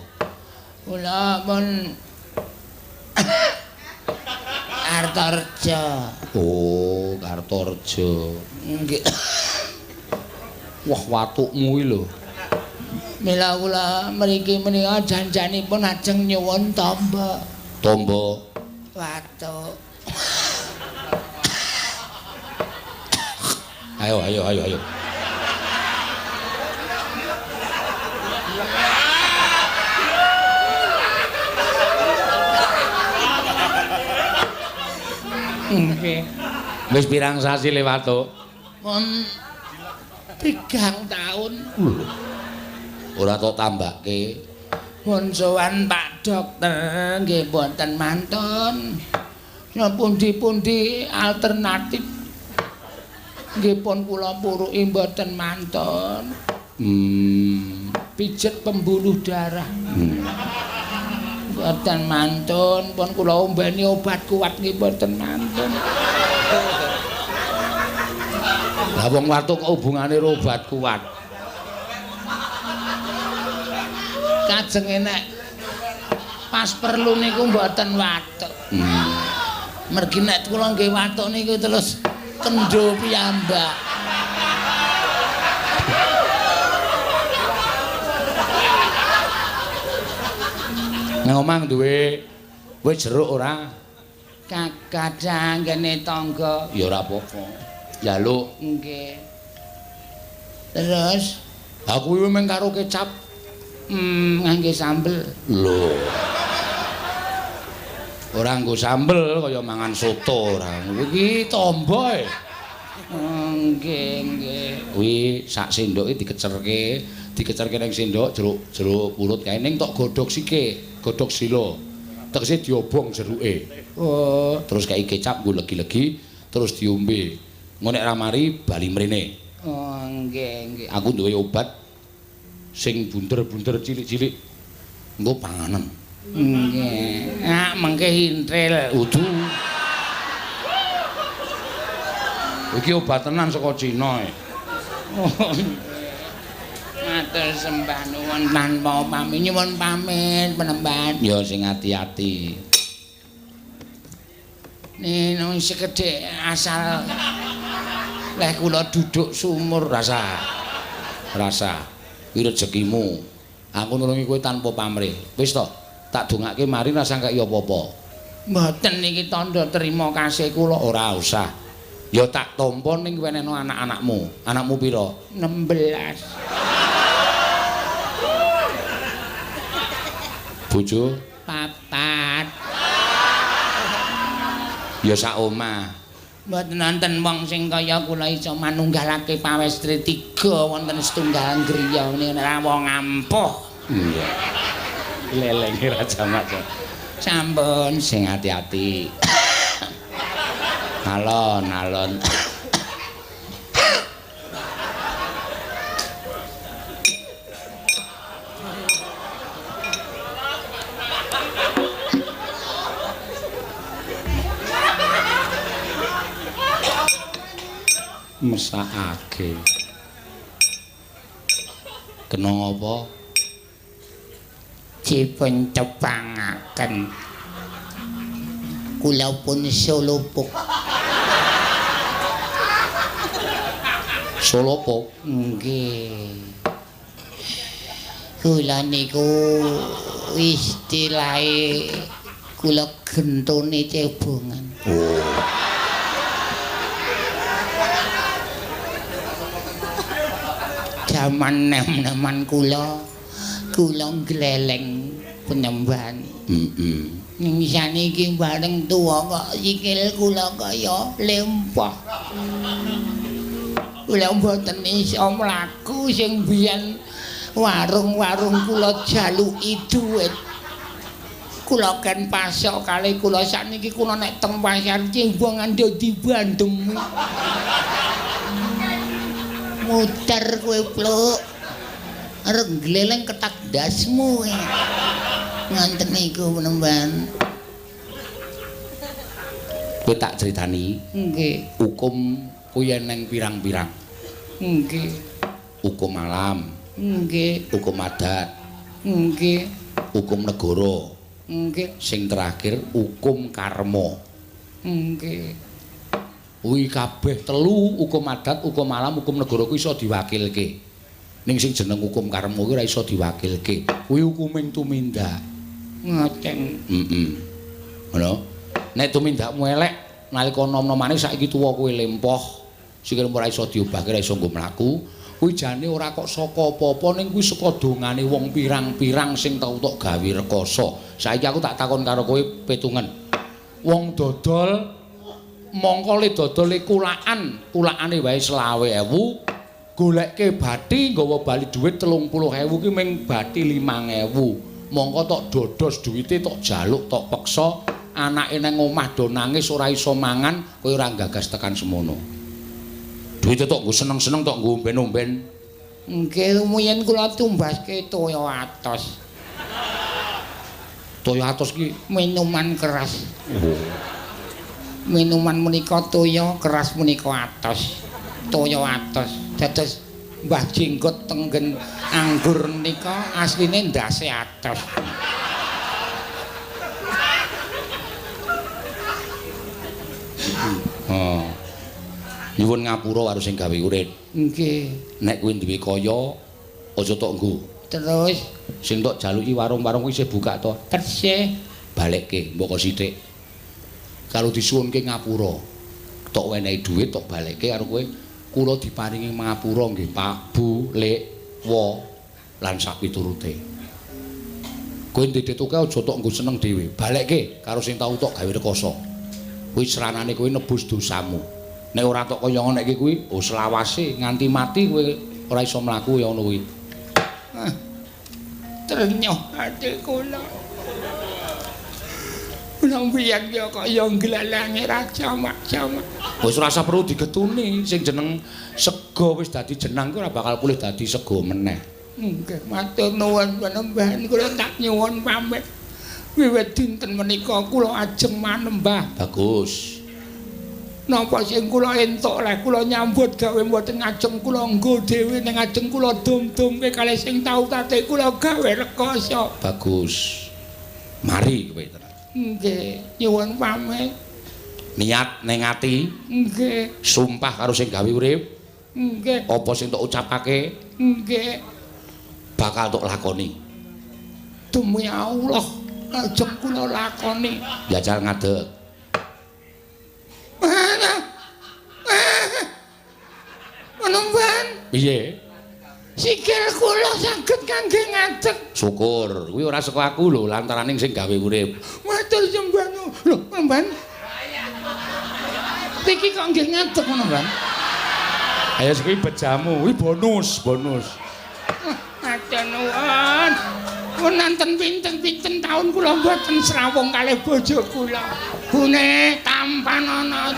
S2: Kula pun Artorjo.
S1: Oh, Kartorejo.
S2: Nggih.
S1: Wah, watukmu iki lho.
S2: Mila kula mriki menika janjanipun ajeng nyuwun tamba.
S1: Tombo.
S2: Watuk.
S1: Ayo.
S2: Nggih.
S1: Wis pirang sasi lewat to?
S2: Pun 3 taun.
S1: Ora tok tambake.
S2: Pun sowan Pak Dokter nggih mboten mantun. Ya pundi-pundi alternatif nggih pun kula puruki mboten mantun. Pijet pembuluh darah. Mboten mantun, pun kula ombeni obat kuat nggih mboten mantun.
S1: Lah wong watuk kok hubungane karo obat kuat.
S2: Kajeng nek pas perlu niku mboten watuk. Mergi nek kula nggih watuk niku terus kendho piyambak.
S1: Nang omah duwe wis jeruk ora?
S2: Kadang kene tangga.
S1: Ya ora apa-apa. Njaluk.
S2: Nggih. Terus
S1: Aku kuwi mung karo kecap.
S2: ngangge sambel.
S1: Lho. Ora nggo sambel kaya mangan soto ora. Iki tomboe.
S2: Nggih.
S1: Kuwi sak sendoke dikecerke ning sendok jeruk pulut kae ning tok godhog sike, godhog silo. Tegese diobong jeruke.
S2: Oh,
S1: Terus kae kecap nggo legi-legi terus diombe. Engko nek ra mari bali mrene.
S2: oh nggih.
S1: Aku duwe obat sing bunder-bunder cilik-cilik. Engko panganen.
S2: Nggih. Mengke hintril.
S1: Udu. Iki obat tenan saka Cina.
S2: Matur sembah nuwun tanpa pamit nyuwun pamit penemban.
S1: Ya sing ati-ati.
S2: Nang sekedhik asal leh kula duduk sumur
S1: Rasa. Kuwi rezekimu. Aku nulungi kowe tanpa pamrih. Wis to? Tak dongake mari rasang kaya apa-apa.
S2: Mboten niki tandha terima kasih kula.
S1: Ora usah. Ya tak tampa ning wenehno anak-anakmu. Anakmu pira?
S2: 16.
S1: Bojo?
S2: 4.
S1: Ya sak omah.
S2: Mboten wonten wong sing kaya kula iso manunggalake pawestri 3 wonten setunggal griya niku ora wong ampuh.
S1: Iya. Lelenge Raja Maca.
S2: Sampun
S1: Sing ati-ati. Alon-alon. Mesakake. Kena apa?
S2: dipun cepangaken. Kula pun solopok.
S1: Solopok?
S2: Nggih. Kula niku istilahe kula gentone cebongan.
S1: Oh.
S2: Jaman nem-neman kula gleleng penyembahan. Ning saniki bareng tuwa kok sikil kula kaya lempah. Kula mboten iso mlaku sing biyen warung-warung kula jaluki dhuwit. Kula kan pasok kalih kula sakniki kula nek teng pasar cebongan dadi bandem. Muter kowe pluk. Arep gleleng ketak dasmu. Nganten niku penemban.
S1: Kowe tak critani.
S2: Nggih.
S1: Hukum kuwi neng pirang-pirang.
S2: Nggih.
S1: Hukum alam.
S2: Nggih.
S1: Hukum adat.
S2: Nggih.
S1: Hukum negara.
S2: Nggih.
S1: Sing terakhir hukum karma.
S2: Nggih.
S1: Kuwi kabeh telu hukum adat, hukum alam, hukum negara kuwi iso diwakilke. Ning sing jeneng hukum karma kuwi ora iso diwakilke. Kuwi hukuming tumindak.
S2: Ngoten.
S1: Ngono. Nek tumindakmu elek nalika nom-nomane saiki tuwa kowe lempoh, sikilmu ora iso diobahke, ora iso nggo mlaku, kuwi jane ora kok saka apa-apa ning kuwi saka dongane wong pirang-pirang sing tau tok gawe rekoso. Saiki aku tak takon karo kowe petungen. Wong dodol mongko le dodole kulakane wae 20.000, golekke bathi nggawa bali dhuwit 30.000 ki ming bathi 5.000. Mongko tok dodos duwite tok jaluk tok peksa, anake nang omah do nangis ora iso mangan, kowe ora gagas tekan semono. Duwite tok nggo seneng-seneng tok nggo omben-omben.
S2: Nggih, rumiyin kula tumbaske toya atos.
S1: Toya atos ki
S2: Minuman keras. Minuman menika toya, keras menika atos. Toya atos. Dados Mbah Jenggot tenggen anggur nika asline ndase atos.
S1: Oh. Nyuwun ngapura karo sing gawe urip.
S2: Nggih.
S1: Nek kuwi duwe kaya aja tok nggo.
S2: Terus
S1: Sing tok jaluki warung-warung kuwi isih buka to.
S2: persih
S1: Balekke mboko sithik. Kalau disuwunke ngapura. Tok wenehi dhuwit tok balekke karo kowe. Kula diparingi ngapura nggih Pak, Bu, Lek, Wo lan sak piturute. Kowe ndedhetuke aja tok nggo seneng dhewe. Balekke karo sing tau tok gawe rekoso. Kuwi seranane kowe nebus dosamu. Nek ora tok kaya ngono iki kuwi, oh selawase nganti mati kowe ora iso mlaku ya ngono kuwi.
S2: Ternyuh ati kula. Kula mbiyen ya kaya nglelange Raja Mak.
S1: Wis ora usah perlu digetuni, sing jeneng sego wis dadi jenang kuwi ora bakal pulih dadi sego meneh.
S2: Nggih, matur nuwun panembahan kula tak nyuwun pamit. Wiwit dinten menika kula ajeng manembah.
S1: Bagus.
S2: Napa sing kula entuk leh kula nyambut gawe mboten ngajeng kula nggo dhewe ning ajeng kula dum-dumke kalih sing tau tate kula gawe rekoso.
S1: Bagus. Mari kowe tenan.
S2: Nggih, nyuwun pamit.
S1: Niat ning ati,
S2: Nggih,
S1: sumpah karo sing gawe urip,
S2: nggih,
S1: apa sing tok ucapake
S2: nggih.
S1: bakal tok lakoni.
S2: Demi Allah. Aja kula lakoni.
S1: Jajal ngadeg.
S2: Menunggan.
S1: Piye?
S2: Sikil kula saged kangge ngadeg.
S1: Syukur, kuwi ora saka aku lho, lantaraning sing gawe urip.
S2: Matur sembah. Lho, Mbak. Iki kok nggih ngadeg ngono, Mbak?
S1: Ayo kuwi bejamu, kuwi bonus.
S2: Matur nuwun. Mun nanten pinten-pinten taun kula mboten srawung kalih bojo kula. Bune tampan ana.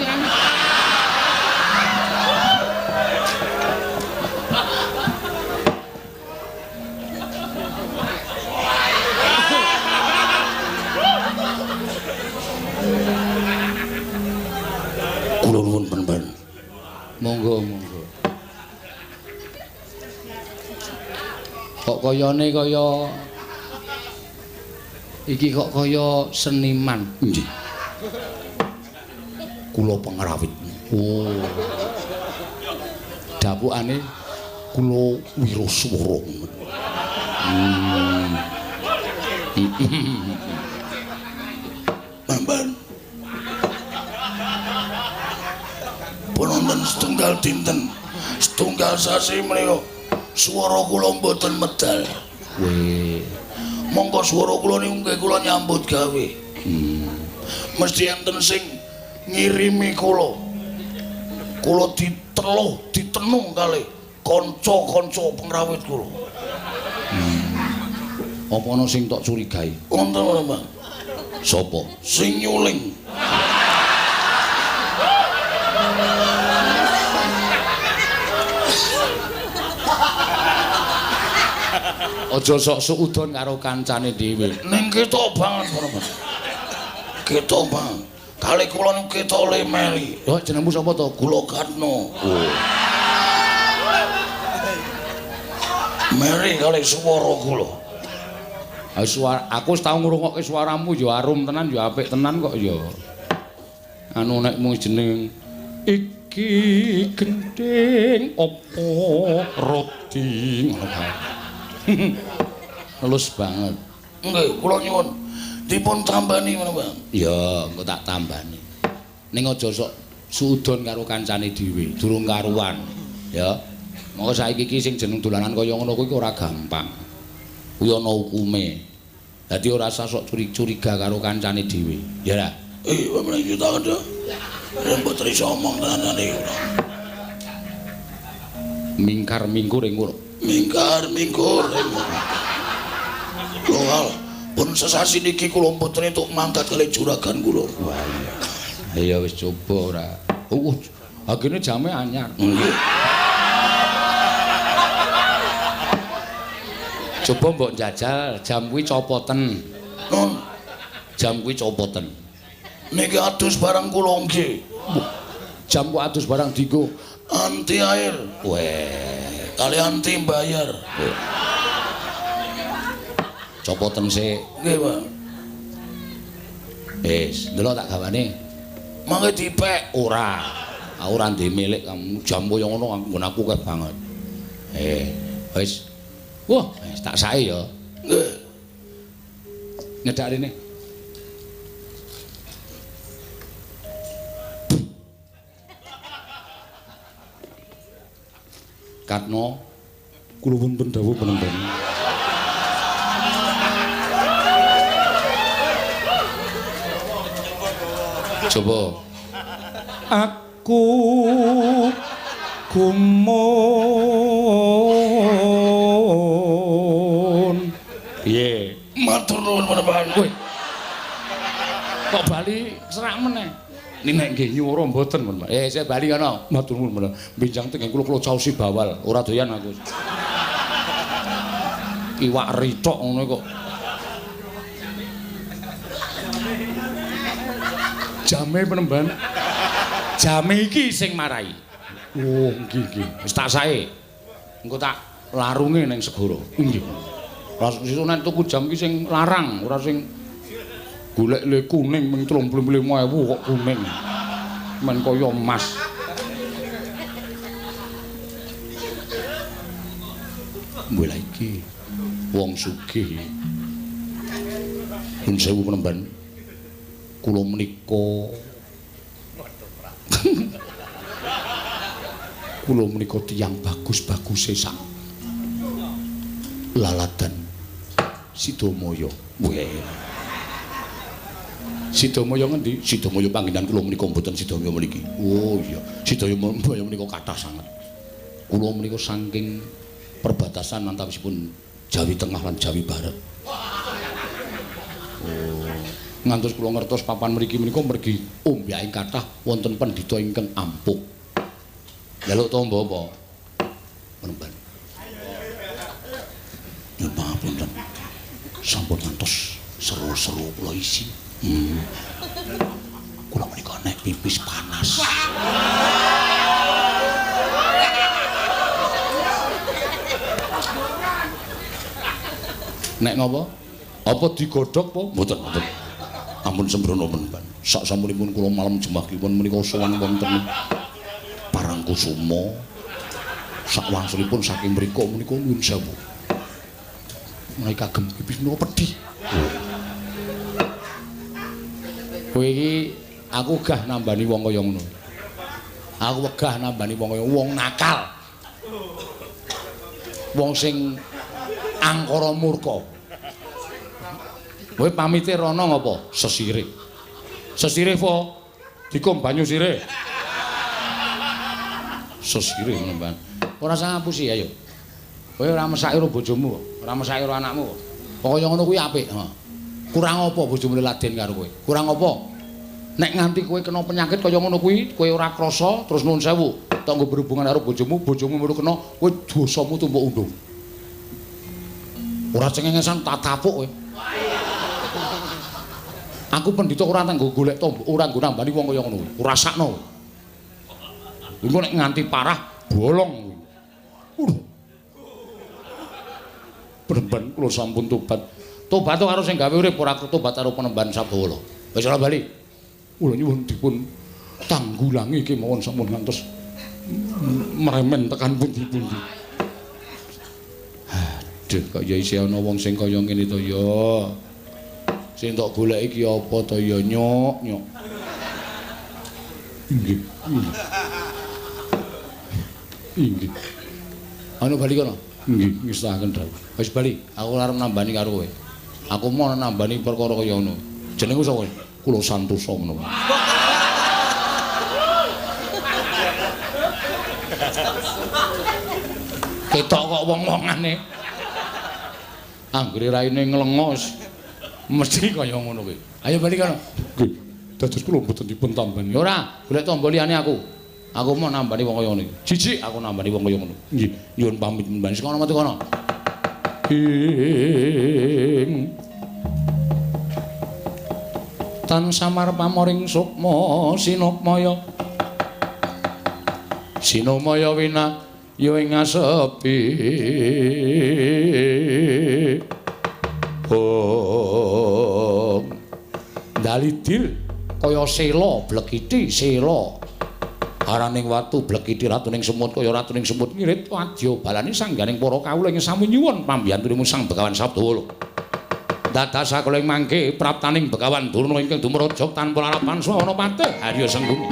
S1: Kula nuwun penben.
S2: Monggo. Kok kayane kaya iki kok kaya seniman.
S1: Nggih. Kula pengrawit.
S2: Oh. Dapukane
S1: Kula wiraswara. Penben. Penonton setunggal dinten, setunggal sasi mriyo. Swara kula mboten medal.
S2: Weh,
S1: Monggo swara kula niku nggih kula nyambut gawe. Mesti enten sing ngirimi kula. Kula ditenung kalih kanca-kanca pengrawit kula.
S2: apa ana sing tok curigai?
S1: Wonten, Bang.
S2: Sapa?
S1: Sing nyuling.
S2: Aja sok suudon karo kancane dhewe.
S1: Ning ketok banget, Bang. Ketok, Bang. Kali kula niku ketok lemeri.
S2: Yo jenengmu sapa to?
S1: Kula Katno. Meri kali swara kula.
S2: Aku wis tau ngrungokke swaramu yo arum tenan yo apik tenan kok yo. Anu nek mung jeneng iki gending opo roti ngono kae. Halus banget.
S1: Nggih, kula nyuwun dipun tambani ngono, Bang.
S2: Ya, engko tak tambani. Ning aja sok suudon karo kancane dhewe, durung karuan. Ya. Monggo saiki iki sing jeneng dolanan kaya ngono kuwi ora gampang. Kuwi ana hukume. Dadi ora usah sok curiga karo kancane dhewe. Ya ra?
S1: Pamane kita ada. Rembut iso omong tenane.
S2: Mingkar-mingkur ing ngono.
S1: Mingkar-mingkur. Loal, pun sesasi niki kula mboten entuk mangkat kalih juragan kula.
S2: Wah iya. Ya wis coba ora. Agene jame anyar.
S1: Nggih.
S2: Coba mbok njajal jam kuwi copoten.
S1: Non,
S2: Jam kuwi copoten.
S1: niki adus barang kula nggih.
S2: Jam ku adus barang dienggo
S1: Anti air.
S2: weh
S1: Kali anti bayar.
S2: copoten sik.
S1: Nggih, Pak.
S2: Wis, ndelok tak gawane.
S1: Mangke dipek.
S2: Ora. Aku ora ndek milik kamu. Jam koyo ngono nggon aku keh banget. Wis. Wah, wis tak sae ya.
S1: Nggih.
S2: Nyedak rene. Katno, kula wonten dawuh penenten. Coba. Aku gumun. Piye?
S1: Matur nuwun menawi.
S2: Kowe. Kok bali serak meneh? Nek nggih nyuwara mboten, Mbak. Saya bali kana. Matur nuwun menawi. Benjang teng kula caosi bawal, ora doyan aku. Iwak ritok ngono kok. Jame penemban. Jame iki sing marai. Oh, nggih. Wis tak sae. Engko tak larunge ning segara. Nggih. Ras sesuk nek tuku jam iki sing larang, ora sing golek le kuning ming 35.000 kok kuning. Men kaya emas. Mulai iki wong sugih.
S1: Nun sewu penemban. Kula menika kula menika tiyang bagus-baguse sak laladan Sidomaya. Weh. Sidomaya ngendi? Sidomaya panggenan kula menika mboten Sidomaya mriki. Oh iya, Sidomaya menika kathah sanget. Kula menika saking perbatasan antawisipun Jawi Tengah lan Jawi Barat. Oh, ngantos kula ngertos papan mriki menika mergi ombyaking kathah wonten pendhita ingkang ampuh. Njaluk tamba apa? Penemban. Nyuwun pangapunten. Sampun ngantos seru-seru kula isi. Kula menika nek pipis panas. Nek ngapa? Apa digodhog apa? Mboten, mboten. Ampun sembrono penemban. Sak sampunipun kula malam jemah kliwon menika sowan wonten Parangkusuma. Sak wangsulipun saking mriku menika nyuwun sewu. Menika kagem pipis menika pedhi. Kowe iki aku gah nambani wong kaya ngono. Aku wegah nambani wong kaya wong nakal. Wong sing angkara murka. Kowe pamite rono ngapa? Sesirih. Sesirih po dikum banyu sirih. Sesirih menemban. Ora usah ngapusi ayo. Kowe ora mesake karo bojomu, ora mesake karo anakmu. Pokoke ngono kuwi apik, Kurang apa bojomu laden karo kowe? Kurang apa? Nek nganti kowe kena penyakit kaya ngono kuwi, kowe ora krasa terus nuwun sewu, tok nggo berhubungan karo bojomu mulu kena, kowe dosamu tumpuk undung. Ora cengengesan tak tapuk kowe. Aku pendhita ora tanggo golek tombok, ora nggo nambani wong kaya ngono kuwi. Ora sakno. Engko nek nganti parah bolong kuwi. Penemban kula sampun tobat. Tobat karo sing gawe urip ora tobat karo penemban Sabdawala. Wis ora bali. Kula nyuwun dipun tanggulangi kemawon sampun ngantos meremen tekan pundi-pundi. Aduh, kok ya isih ana wong sing kaya ngene to ya. Sing tok golek iki apa to ya, Nyok? Inggih. Inggih. Anu bali kono? Nggih, ngestahaken dawuh. Wis bali, aku arep nambani karo kowe. Aku mau nambani perkara kaya ngono. Jenengku sapa? Kula Santosa menawa. Ketok kok wong-wongane. Anggere raine nglengos. Mesti kaya ngono kuwi. Ayo bali kono. Nggih. Dados kula mboten dipun tambani. Ora, golek tamba liyane aku. Aku mau nambani wong kaya ngono iki. Jijik aku nambani wong kaya ngono. Nggih, nyuwun pamit mbani sing ana metu kono. Tan samar pamoring sukma sinupmaya. Sinumaya wina ya ing asepi. Oh. Dalidil kaya sela blekiti sela. Araning watu blekiti ratuning semut kaya ratuning semut ngirit wadya balane sangganing para kawula ing sami nyuwun pambiyantunipun Sang Begawan Sabdawala. Dadas kula ing mangke praptaning Begawan Durna ingkang dumurujog tanpa lalapan swana patih Harya Senggung.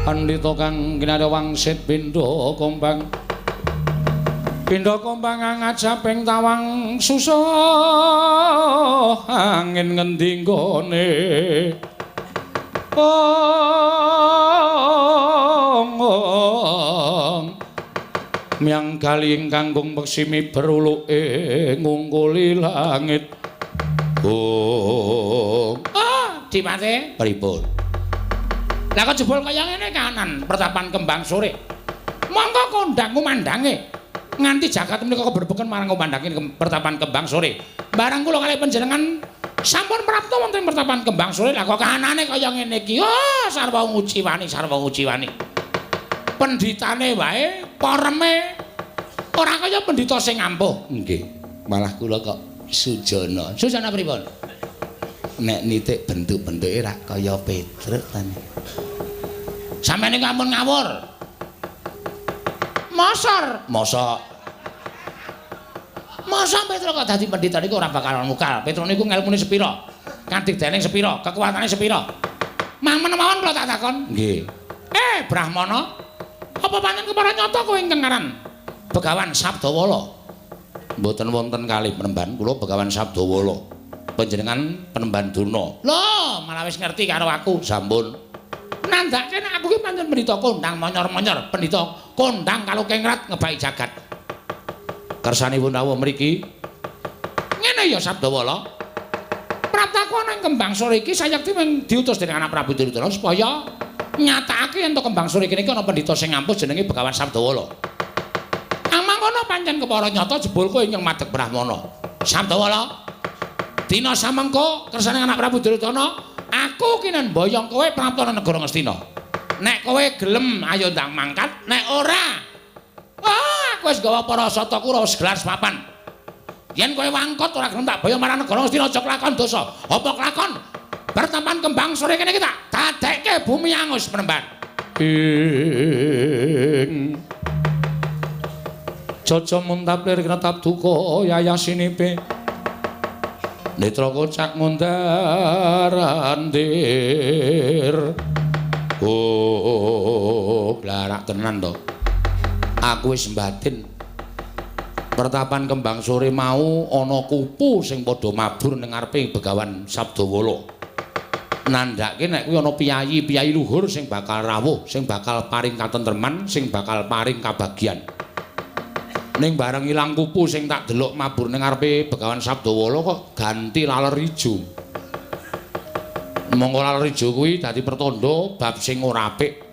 S1: Pandhita kang kinarya wangsit pindha kombang ngajaping tawang susah angin ngendi nggone miang kali ingkang kanggung peksimi beruluke ngungkuli langit Dimate pripun
S2: Lah kok jebul kaya ngene kanan pertapan kembang sore. Monggo kondang kumandange nganti jagat menika keberbeken marang kumandange pertapan kembang sore. Barang kula kalih panjenengan sampun prapta wonten pertapan kembang sore lah kok kahanane kaya ngene iki. Oh, sarwa nguci wani. Pendhitane wae pareme ora kaya pendhita sing ampuh.
S1: Nggih. Malah kula kok sujana.
S2: Sujana pripun?
S1: Nek nitik bentuk-bentuke ra kaya Petruk ta.
S2: Sampeyan iki ampun ngawur. Mosor. Masa Petruk kok dadi pendhita niku ora bakal mukal. Petruk niku ngelmune sepira? Kanthi dening sepira? Kekuatane sepira? Mamon mawon kula tak takon.
S1: Nggih.
S2: Brahmana. Apa pancen kepara nyata kowe ingkang aran Begawan Sabdawala?
S1: Mboten wonten kalih penemban kula Begawan Sabdawala. Panjenengan penemban Durna.
S2: Lho, malah wis ngerti karo aku.
S1: Sampun.
S2: Nandhake nek aku ki pancen pendhita kondang monyor-monyor, pendhita kondang kalau kengrat ngebaki jagat.
S1: Kersanipun rawuh mriki.
S2: Ngene ya Sabdawala. Praptaku ana ing kembang sore iki sayekti mung diutus dening anak Prabu Duryudana supaya nyatakake yen to kembang sore kene iki ana pendhita sing ampuh jenenge Begawan Sabdawala. Amangkono pancen kepara nyata jebul kowe ingkang madheg Brahmana. Sabdawala. Dina samengko kersane anak Prabu Duryudana, aku kinen boyong kowe prapta negara Ngastina. Nek kowe gelem ayo ndang mangkat, nek ora aku wis gawa para sataku ora segelar papan. Yen kowe wangkot ora gelem tak boyong marang negara Ngastina aja kelakon dosa. Apa kelakon? Pertapan kembang sore kene iki tak dadekke bumi angus penemban.
S1: Ing Caca muntaplir kretap duka yayasinipe. Netra kocak ngundarandir. Oh, blarak tenan to. Aku wis mbatin. Pertapan kembang sore mau ana kupu sing padha mabur ning ngarepe Begawan Sabdawala. Nandhake nek kuwi ana piyayi luhur sing bakal rawuh, sing bakal paring katentreman, sing bakal paring kabagyan. Ning bareng ilang kupu sing tak delok mabur ning ngarepe Begawan Sabdawala kok ganti laler ijo. Monggo laler ijo kuwi dadi pertanda bab sing ora apik.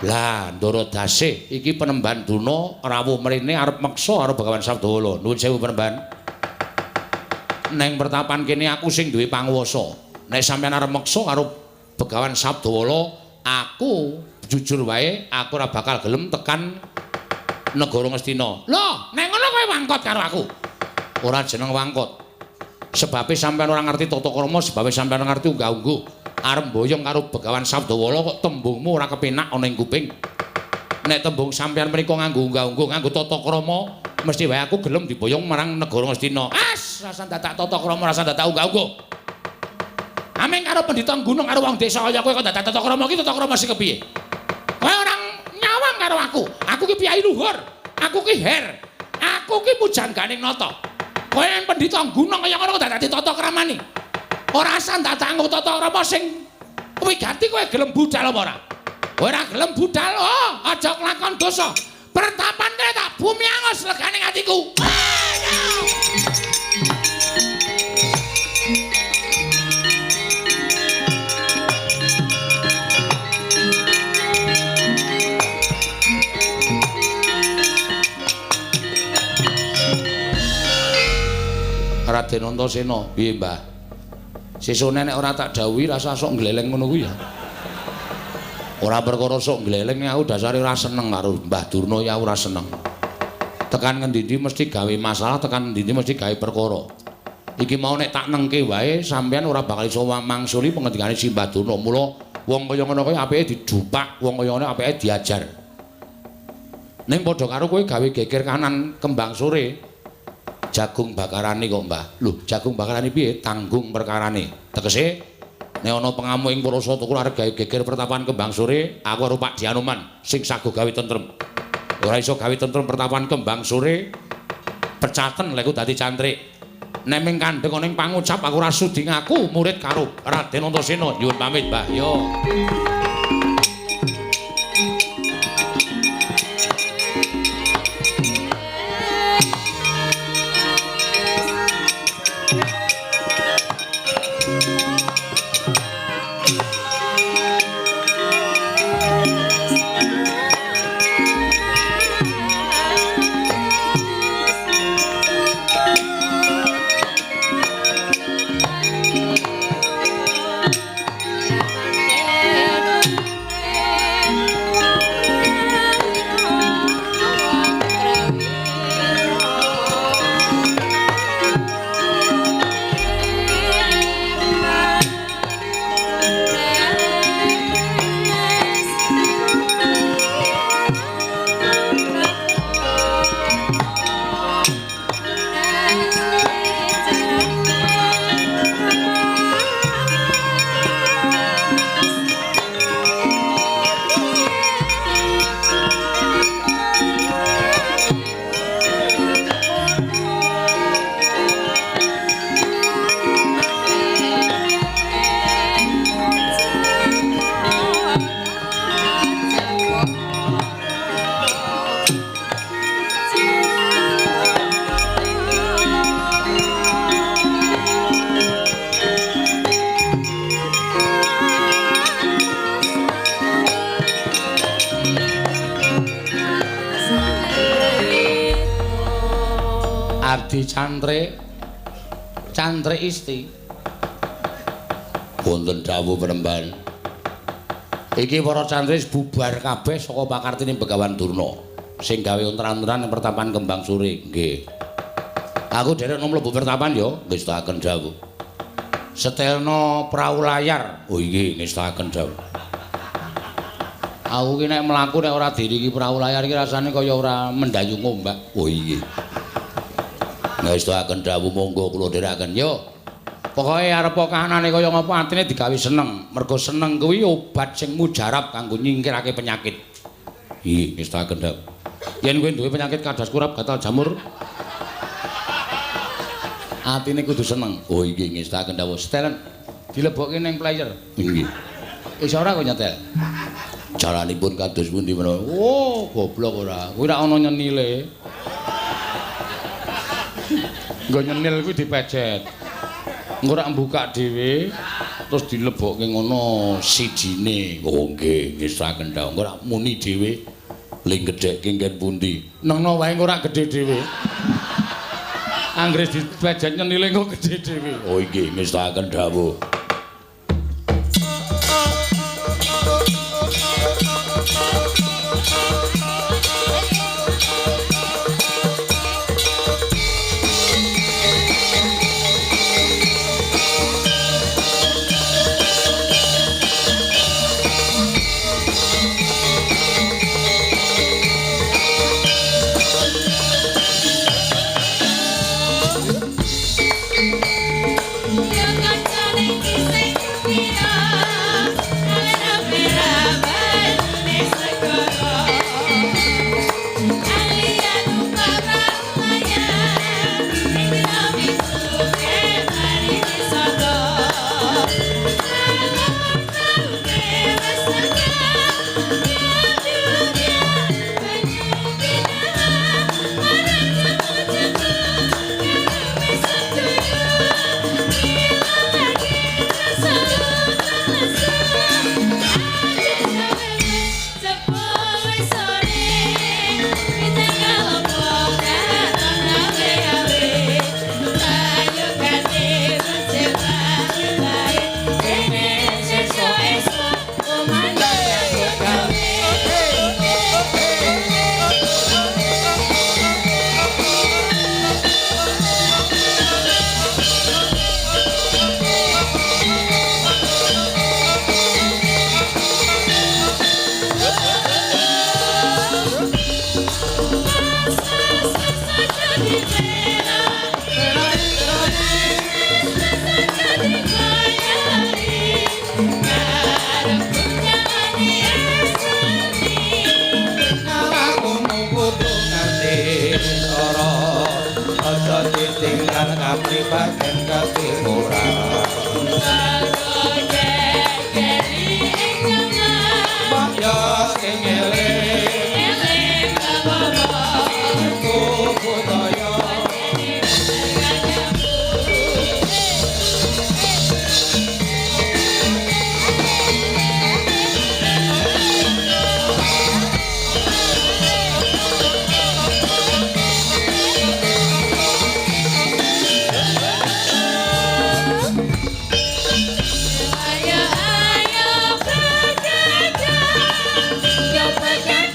S1: Lah, Ndara Dasih iki penemban Duna rawuh mrene arep meksa karo Begawan Sabdawala. Nuwun sewu penemban. Neng pertapan kene aku sing duwe panguwasa. Nek sampeyan arep meksa karo Begawan Sabdawala, aku jujur wae aku ora bakal gelem tekan negara Ngastina.
S2: Lho, nek ngono kowe wangkot karo aku.
S1: Ora jeneng wangkot. Sebabe sampeyan ora ngerti tata krama, sebabe sampeyan ora ngerti unggah-ungguh. Arep mboyong karo Begawan Sabdawala kok tembungmu ora kepenak ana ing kuping. Nek tembung sampeyan menika nganggo unggah-ungguh, nganggo tata krama, mesti wae aku gelem diboyong marang negara Ngastina.
S2: Rasa dadak tata krama, rasa dadak unggah-ungguh. Ameng karo pendhita gunung karo wong desa kaya kowe kok dadak tata krama iki tata krama sing kepiye? Kowe orang nyawang karo aku. Aku ki piyayi luhur. Aku ki her. Aku ki pujangganing nata. Kowe yang pendhita gunung kaya ngono kok dadak ditata kramani. Ora san dadak nggo tata krama sing wigati kowe gelem budal apa ora? Kowe ora gelem budal, aja kelakon dosa. Pertapan kene tak bumi angus legane atiku.
S1: Raden Antasena, piye Mbah? Sesone nek ora tak dawuhi rasa sok gleleng ngono kuwi ya. Ora perkara sok gleleng aku dasare ora seneng karo Mbah Durna ya ora seneng. Tekan ngendi-endi mesti gawe masalah, tekan ngendi-endi mesti gawe perkara. Iki mau nek tak nengke wae sampean ora bakal iso mangsuli pengendikane si Mbah Durna. Mula wong kaya ngono kuwi apike didupak, wong kaya ngono apike diajar. Ning padha karo kowe gawe geger kanan kembang sore. Jagung bakarane kok Mbah. Lho, jagung bakarane piye? Tanggung perkarane. Tegese nek ana pengamu ing para satukul arep gawe geger pertapan kembang sore, aku karo Pak Dianoman sing sago gawe tentrem. Ora iso gawe tentrem pertapan kembang sore. Pecaten lek dadi cantrik. Nek ming kandheng ana ing pangucap aku ora sudi ngaku murid karo Raden Antasena. Nyuwun pamit, Mbah. Yo.
S2: dadi cantre isti.
S1: Wonten dawuh penemban. Iki para cantris bubar kabeh saka pakartine Begawan Durna sing gawe ontran-ontran ing pertapan Kembang Suri. Nggih. Aku derek mlebu pertapan ya, ngestaken dawuh. Setelno prau layar. Oh iki ngestaken dawuh. Aku ki nek mlaku nek ora diriki prau layar iki rasane kaya ora mendayung ombak. Oh iya. Ngestaken dawuh monggo kula derekaken yo. Pokoke arep kahanane kaya ngapa atine digawe seneng. Mergo seneng kuwi obat sing mujarab kanggo nyingkirake penyakit. Iya, ngestaken dawuh. Yen kowe duwe penyakit kadas kurap gatal jamur, atine kudu seneng. Oh iki ngestaken dawuh. Setelan dilebokke ning player. Nggih. Iso ora kok nyetel? Jalanipun kados pundi menawa? Oh, goblok ora. Kuwi ora ana nyenile. Nggo nyenil kuwi dipecet. Engko ora mbukak dhewe terus dilebokke ngono sijine. Oh nggih, ngestaken dawuh. Engko ora muni dhewe ling gedhekke nggen pundi. Nengno wae ora gedhe dhewe. Anggere dipecet nyenile engko gedhe dhewe. Oh nggih, ngestaken dawuh.
S3: Ayo bergajah, yo bergajah.